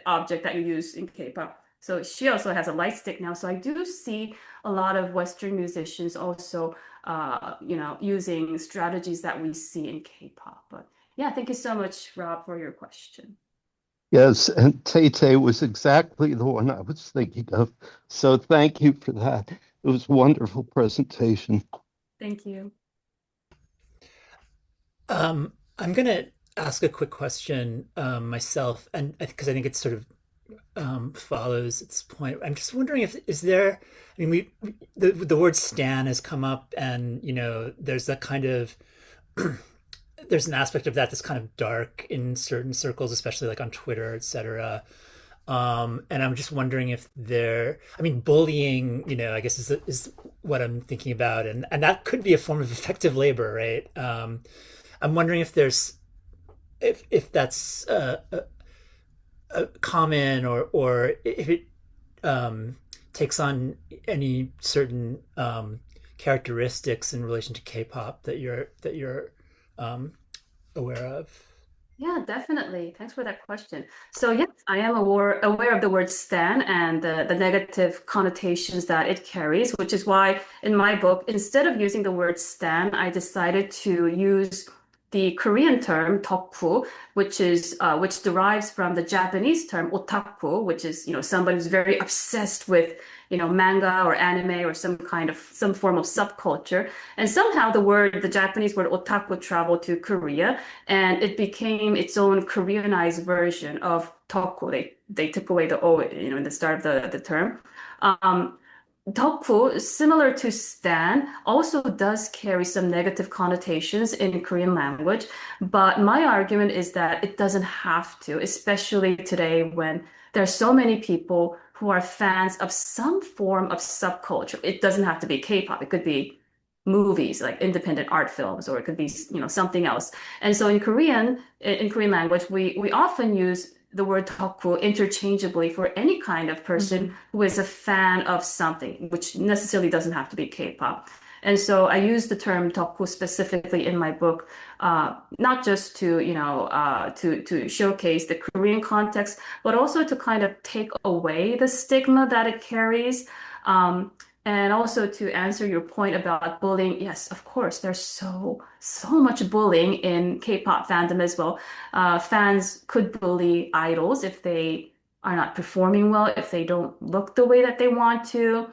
object that you use in K-pop. So she also has a light stick now. So I do see a lot of Western musicians also, using strategies that we see in K-pop. But yeah, thank you so much, Rob, for your question. Yes, and Tay was exactly the one I was thinking of. So thank you for that. It was a wonderful presentation. Thank you. I'm going to ask a quick question myself, and because I think it sort of follows its point. I'm just wondering if is there. I mean, the word "stan" has come up, and there's that kind of there's an aspect of that that's kind of dark in certain circles, especially like on Twitter, etc. And I'm just wondering if bullying, I guess is what I'm thinking about, and that could be a form of effective labor, right? I'm wondering if that's common, or if it takes on any certain characteristics in relation to K-pop that you're aware of. Yeah, definitely. Thanks for that question. So yes, I am aware of the word stan and the negative connotations that it carries, which is why in my book, instead of using the word stan, I decided to use the Korean term 덕후, which derives from the Japanese term otaku, which is somebody who's very obsessed with manga or anime or some form of subculture. And somehow the Japanese word otaku traveled to Korea, and it became its own Koreanized version of 덕후. They took away the o in the start of the term. 덕후, similar to stan, also does carry some negative connotations in Korean language, but my argument is that it doesn't have to, especially today when there are so many people who are fans of some form of subculture. It doesn't have to be K-pop. It could be movies, like independent art films, or it could be something else. And so in Korean language, we often use the word 덕후 interchangeably for any kind of person who is a fan of something, which necessarily doesn't have to be K-pop. And so I use the term 덕후 specifically in my book, not just to to showcase the Korean context, but also to kind of take away the stigma that it carries. And also to answer your point about bullying, yes, of course, there's so much bullying in K-pop fandom as well. Fans could bully idols if they are not performing well, if they don't look the way that they want to,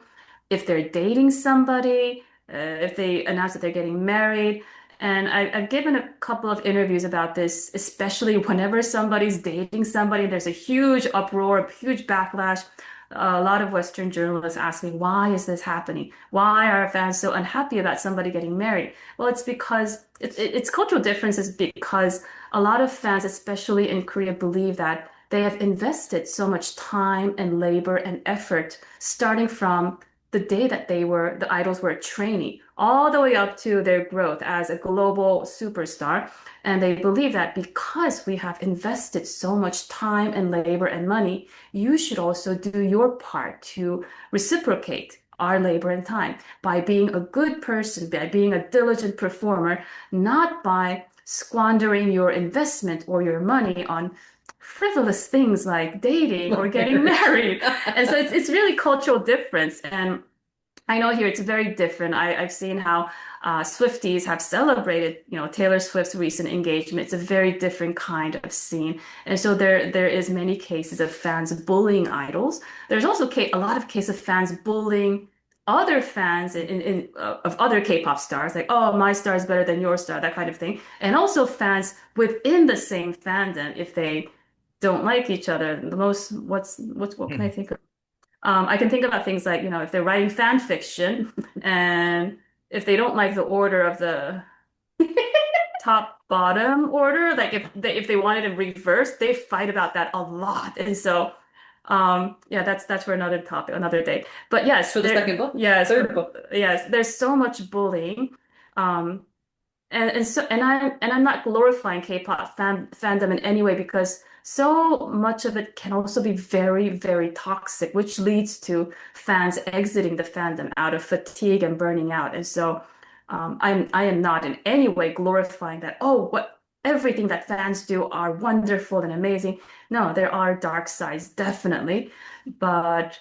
if they're dating somebody, if they announce that they're getting married. And I've given a couple of interviews about this, especially whenever somebody's dating somebody, there's a huge uproar, a huge backlash. A lot of Western journalists ask me, why is this happening? Why are fans so unhappy about somebody getting married? Well, it's because it's cultural differences, because a lot of fans, especially in Korea, believe that they have invested so much time and labor and effort starting from the day that the idols were a trainee, all the way up to their growth as a global superstar. And they believe that because we have invested so much time and labor and money, you should also do your part to reciprocate our labor and time by being a good person, by being a diligent performer, not by squandering your investment or your money on frivolous things like dating or getting married. And so it's really cultural difference. And I know here it's very different. I've seen how Swifties have celebrated, Taylor Swift's recent engagement. It's a very different kind of scene, and so there is many cases of fans bullying idols. There's also a lot of cases of fans bullying other fans of other K-pop stars, like, oh, my star is better than your star, that kind of thing, and also fans within the same fandom if they don't like each other. The most, what can I think of? I can think about things like, if they're writing fan fiction and if they don't like the order of the top bottom order, like if they wanted to reverse, they fight about that a lot. And so, yeah, that's for another topic, another day. But yes, For the second book? yes, Third book. yes, there's so much bullying. Um, and I'm not glorifying K-pop fandom in any way because so much of it can also be very, very toxic, which leads to fans exiting the fandom out of fatigue and burning out. And so I am not in any way glorifying that, oh, what everything that fans do are wonderful and amazing. No, there are dark sides, definitely. But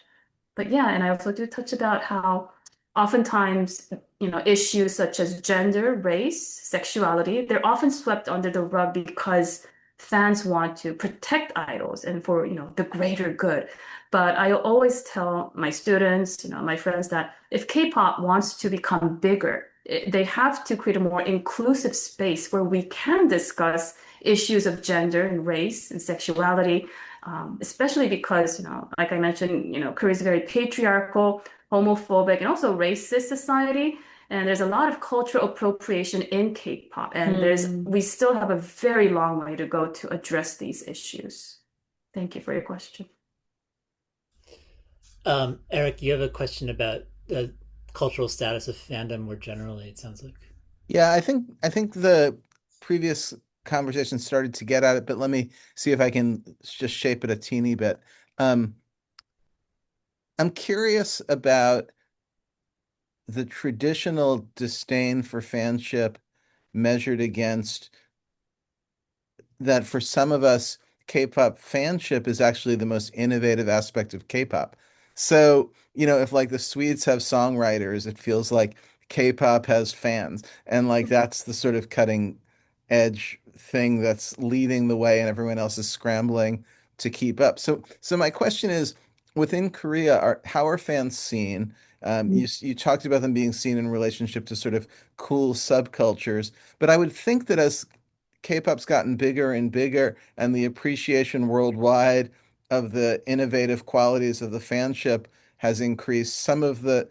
but yeah, and I also do touch about how oftentimes, issues such as gender, race, sexuality, they're often swept under the rug because fans want to protect idols and for, the greater good. But I always tell my students, my friends that if K-pop wants to become bigger, they have to create a more inclusive space where we can discuss issues of gender and race and sexuality, especially because, like I mentioned, Korea is a very patriarchal, homophobic, and also racist society. And there's a lot of cultural appropriation in K-pop, and we still have a very long way to go to address these issues. Thank you for your question. Eric, you have a question about the cultural status of fandom more generally, it sounds like. Yeah, I think the previous conversation started to get at it, but let me see if I can just shape it a teeny bit. Um, I'm curious about the traditional disdain for fanship measured against that for some of us, K-pop fanship is actually the most innovative aspect of K-pop. So, if like the Swedes have songwriters, it feels like K-pop has fans. And like that's the sort of cutting edge thing that's leading the way and everyone else is scrambling to keep up. So my question is, within Korea, how are fans seen? You talked about them being seen in relationship to sort of cool subcultures, but I would think that as K-pop's gotten bigger and bigger, and the appreciation worldwide of the innovative qualities of the fanship has increased. Some of the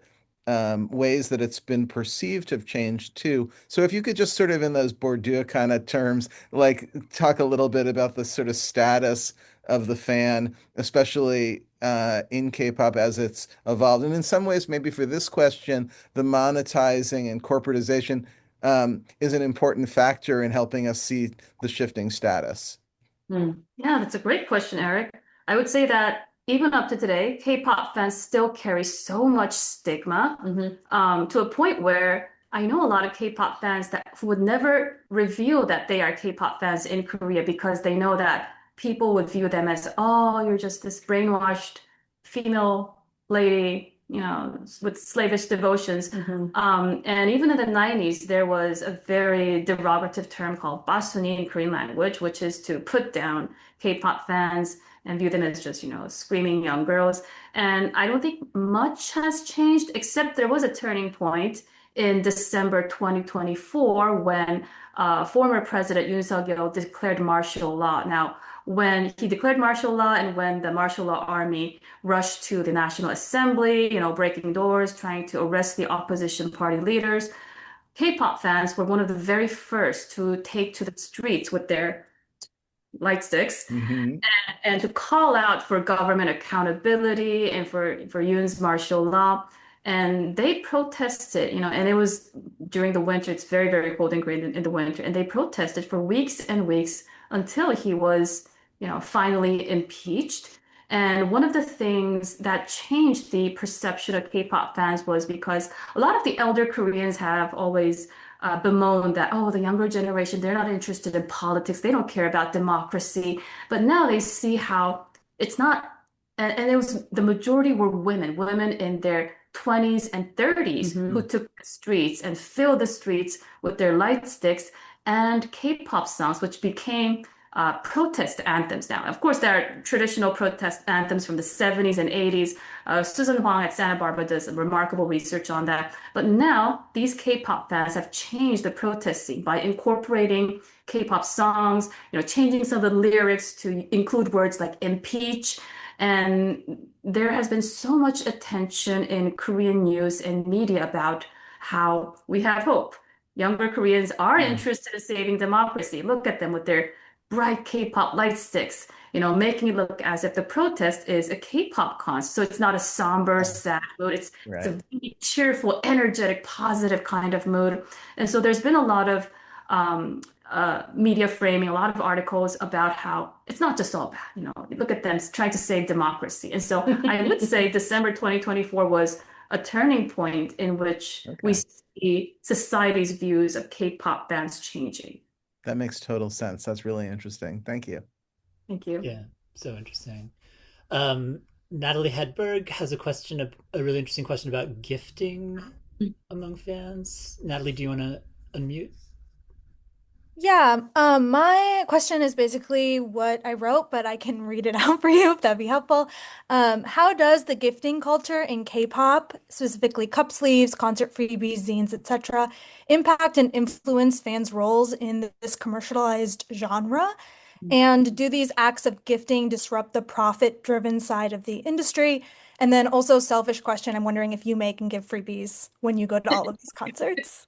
ways that it's been perceived have changed too. So if you could just sort of in those Bourdieu kind of terms, like talk a little bit about the sort of status of the fan, especially in K-pop as it's evolved. And in some ways, maybe for this question, the monetizing and corporatization is an important factor in helping us see the shifting status. Yeah, that's a great question, Eric. I would say that even up to today, K-pop fans still carry so much stigma, to a point where I know a lot of K-pop fans that who would never reveal that they are K-pop fans in Korea because they know that people would view them as, oh, you're just this brainwashed female lady, with slavish devotions. And even in the 90s, there was a very derogative term called basuni in Korean language, which is to put down K-pop fans and view them as just, screaming young girls. And I don't think much has changed, except there was a turning point in December 2024 when former President Yoon Suk-yeol declared martial law. Now, when he declared martial law and when the martial law army rushed to the National Assembly, breaking doors, trying to arrest the opposition party leaders, K-pop fans were one of the very first to take to the streets with their light sticks Hmm. and to call out for government accountability and for Yoon's martial law. And they protested, and it was during the winter. It's very, very cold and gray in the winter. And they protested for weeks and weeks until he was, finally impeached. And one of the things that changed the perception of K-pop fans was because a lot of the elder Koreans have always bemoaned that, oh, the younger generation, they're not interested in politics. They don't care about democracy. But now they see how it's not, and it was the majority were women in their 20s and 30s who took the streets and filled the streets with their light sticks and K-pop songs, which became protest anthems now. Of course, there are traditional protest anthems from the 70s and 80s. Susan Huang at Santa Barbara does remarkable research on that. But now these K-pop fans have changed the protest scene by incorporating K-pop songs, changing some of the lyrics to include words like impeach. And there has been so much attention in Korean news and media about how we have hope. Younger Koreans are interested in saving democracy. Look at them with their bright K-pop light sticks, making it look as if the protest is a K-pop concert. So it's not a somber, sad mood. It's a really cheerful, energetic, positive kind of mood. And so there's been a lot of media framing, a lot of articles about how it's not just all bad. Look at them trying to save democracy. And so I would say December 2024 was a turning point in which we see society's views of K-pop bands changing. That makes total sense. That's really interesting. Thank you. Thank you. Yeah, so interesting. Natalie Hedberg has a really interesting question about gifting among fans. Natalie, do you want to unmute? Yeah, my question is basically what I wrote, but I can read it out for you if that'd be helpful. How does the gifting culture in K-pop, specifically cup sleeves, concert freebies, zines, etc., impact and influence fans' roles in this commercialized genre? And do these acts of gifting disrupt the profit-driven side of the industry? And then also selfish question, I'm wondering if you make and give freebies when you go to all of these concerts.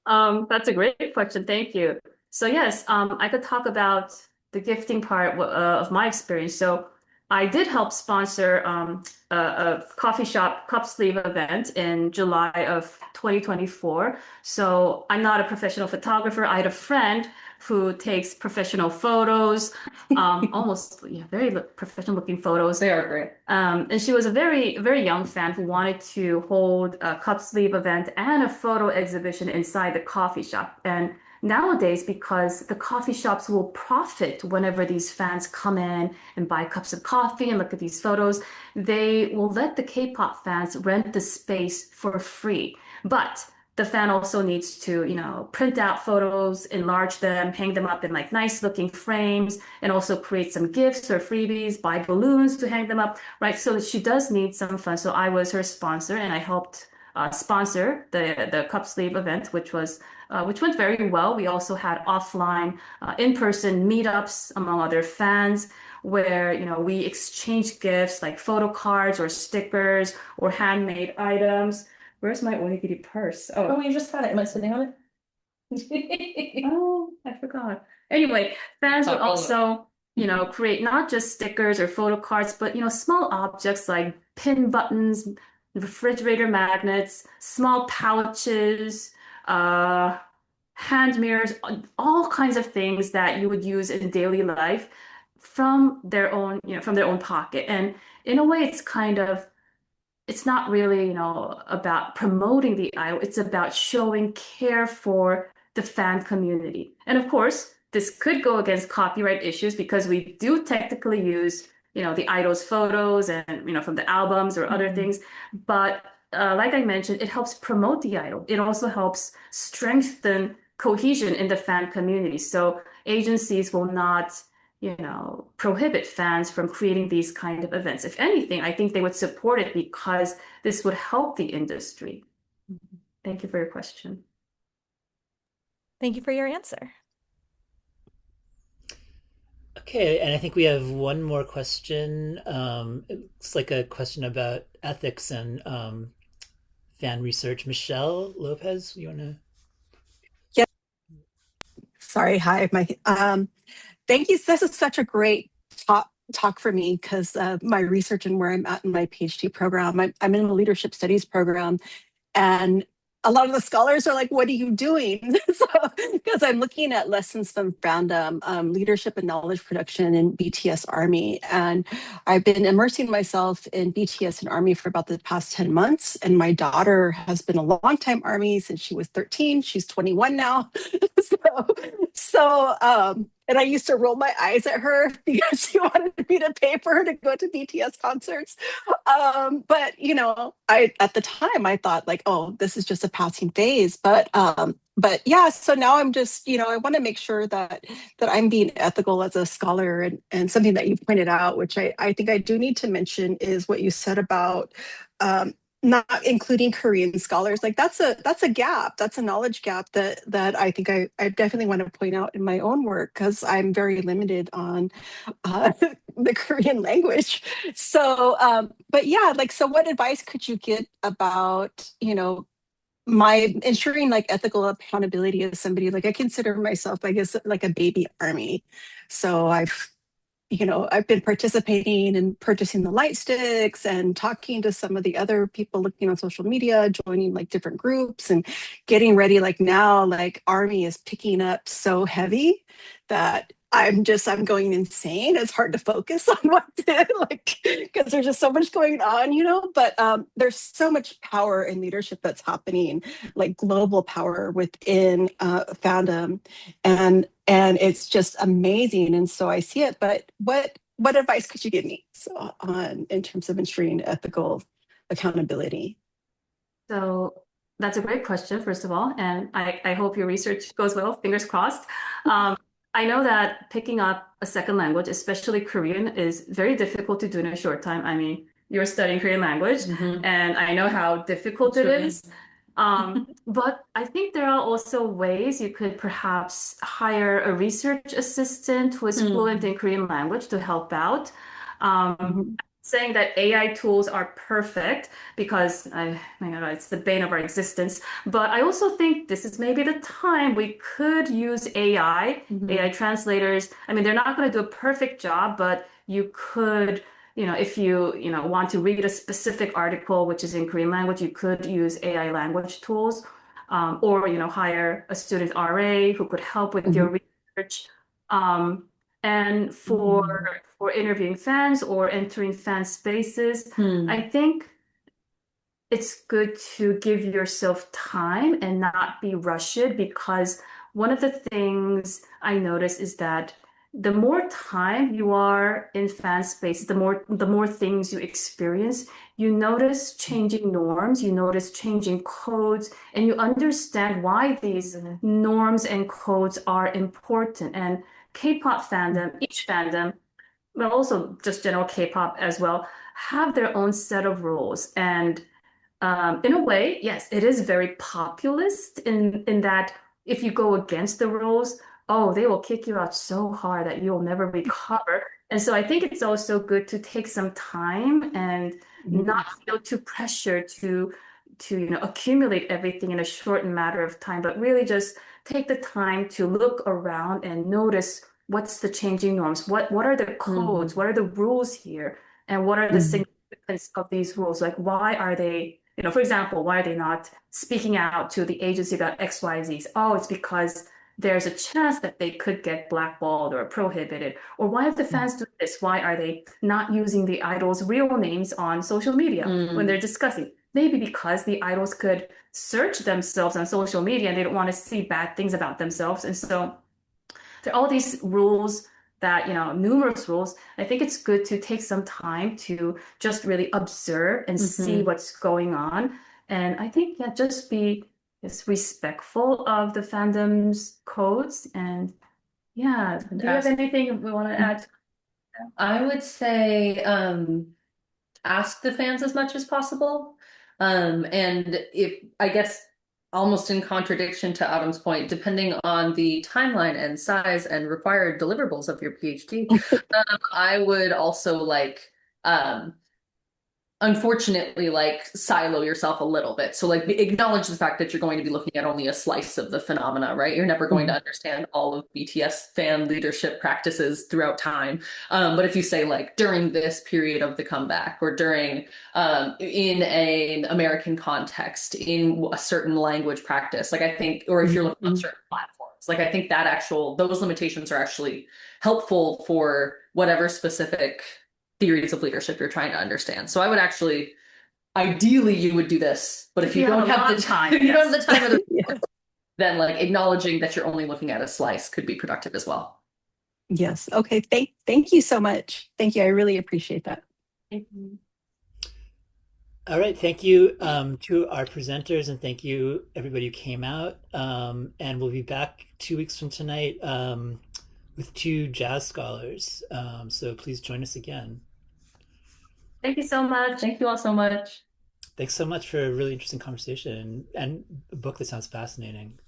That's a great question. Thank you. So yes, I could talk about the gifting part of my experience. So I did help sponsor a coffee shop cup sleeve event in July of 2024. So I'm not a professional photographer. I had a friend who takes professional photos, almost very professional looking photos. They are great. And she was a very, very young fan who wanted to hold a cup sleeve event and a photo exhibition inside the coffee shop. And nowadays, because the coffee shops will profit whenever these fans come in and buy cups of coffee and look at these photos, they will let the K-pop fans rent the space for free. But the fan also needs to, print out photos, enlarge them, hang them up in like nice looking frames, and also create some gifts or freebies, buy balloons to hang them up, right? So she does need some fun. So I was her sponsor and I helped sponsor the cup sleeve event, which went very well. We also had offline, in-person meetups among other fans where, we exchanged gifts like photo cards or stickers or handmade items. Where's my onigiri purse? Oh, you just got it. Am I sitting on it? Oh, I forgot. Anyway, fans would also, create not just stickers or photo cards, but, small objects like pin buttons, refrigerator magnets, small pouches, hand mirrors, all kinds of things that you would use in daily life from their own, from their own pocket. And in a way, it's not really, about promoting the idol. It's about showing care for the fan community. And of course, this could go against copyright issues because we do technically use, the idol's photos and, from the albums or other things. But like I mentioned, it helps promote the idol. It also helps strengthen cohesion in the fan community. So agencies will not prohibit fans from creating these kind of events. If anything, I think they would support it because this would help the industry. Thank you for your question. Thank you for your answer. Okay, and I think we have one more question. It's like a question about ethics and fan research. Michelle Lopez, you want to? Yeah. Sorry. Hi. Thank you. This is such a great talk for me because my research and where I'm at in my PhD program, I'm in a leadership studies program, and a lot of the scholars are like, what are you doing? So, because I'm looking at lessons from Fandom, leadership and knowledge production in BTS Army. And I've been immersing myself in BTS and Army for about the past 10 months. And my daughter has been a long-time Army since she was 13. She's 21 now. And I used to roll my eyes at her because she wanted me to pay for her to go to BTS concerts. But I at the time I thought like, oh, this is just a passing phase. But yeah, so now I'm just, I want to make sure that I'm being ethical as a scholar, and something that you pointed out, which I think I do need to mention, is what you said about not including Korean scholars. Like that's a gap, that's a knowledge gap that I think I definitely want to point out in my own work, because I'm very limited on uh, the Korean language. So, but yeah, like, so what advice could you give about, my ensuring like ethical accountability as somebody, like I consider myself, I guess, like a baby Army. So I've been participating and purchasing the light sticks and talking to some of the other people looking on social media, joining like different groups and getting ready. Like now, like Army is picking up so heavy that I'm going insane. It's hard to focus on what to like, because there's just so much going on, but there's so much power and leadership that's happening, like global power within fandom, and it's just amazing. And so I see it. But what advice could you give me on in terms of ensuring ethical accountability? So that's a great question, first of all, and I hope your research goes well, fingers crossed. I know that picking up a second language, especially Korean, is very difficult to do in a short time. I mean, you're studying Korean language, and I know how difficult it is. But I think there are also ways you could perhaps hire a research assistant who is fluent in Korean language to help out. Saying that AI tools are perfect because it's the bane of our existence. But I also think this is maybe the time we could use AI translators. I mean, they're not going to do a perfect job, but you could, if you, want to read a specific article, which is in Korean language, you could use AI language tools, or, hire a student RA who could help with your research. And for interviewing fans or entering fan spaces, I think it's good to give yourself time and not be rushed, because one of the things I notice is that the more time you are in fan space, the more things you experience, you notice changing norms, you notice changing codes, and you understand why these norms and codes are important. And K-pop fandom, each fandom, but also just general K-pop as well, have their own set of rules. And in a way, yes, it is very populist in that if you go against the rules, oh, they will kick you out so hard that you'll never recover. And so I think it's also good to take some time and not feel too pressured to accumulate everything in a short matter of time, but really just take the time to look around and notice what's the changing norms, what are the codes, what are the rules here, and what are the significance of these rules? Like, why are they, for example, why are they not speaking out to the agency about XYZs? Oh, it's because there's a chance that they could get blackballed or prohibited. Or why have the fans do this? Why are they not using the idols' real names on social media when they're discussing? Maybe because the idols could search themselves on social media and they don't want to see bad things about themselves. And so there are all these rules that, numerous rules. I think it's good to take some time to just really observe and see what's going on. And I think, yeah, just be respectful of the fandom's codes. And yeah, do you have anything we want to add? I would say ask the fans as much as possible. And if I guess almost in contradiction to Adam's point, depending on the timeline and size and required deliverables of your PhD, I would also like unfortunately like silo yourself a little bit. So like acknowledge the fact that you're going to be looking at only a slice of the phenomena, right? You're never going to understand all of BTS fan leadership practices throughout time. But if you say like during this period of the comeback, or during in an American context, in a certain language practice, like I think, or if you're looking at certain platforms, like I think that those limitations are actually helpful for whatever specific theories of leadership you're trying to understand. So I would actually, ideally, you would do this, but if you don't have the time, if you don't have the time, of the then like acknowledging that you're only looking at a slice could be productive as well. Yes. Okay. Thank you so much. Thank you. I really appreciate that. Thank you. All right, thank you to our presenters, and thank you everybody who came out. And we'll be back 2 weeks from tonight with 2 jazz scholars. So please join us again. Thank you so much. Thank you all so much. Thanks so much for a really interesting conversation and a book that sounds fascinating.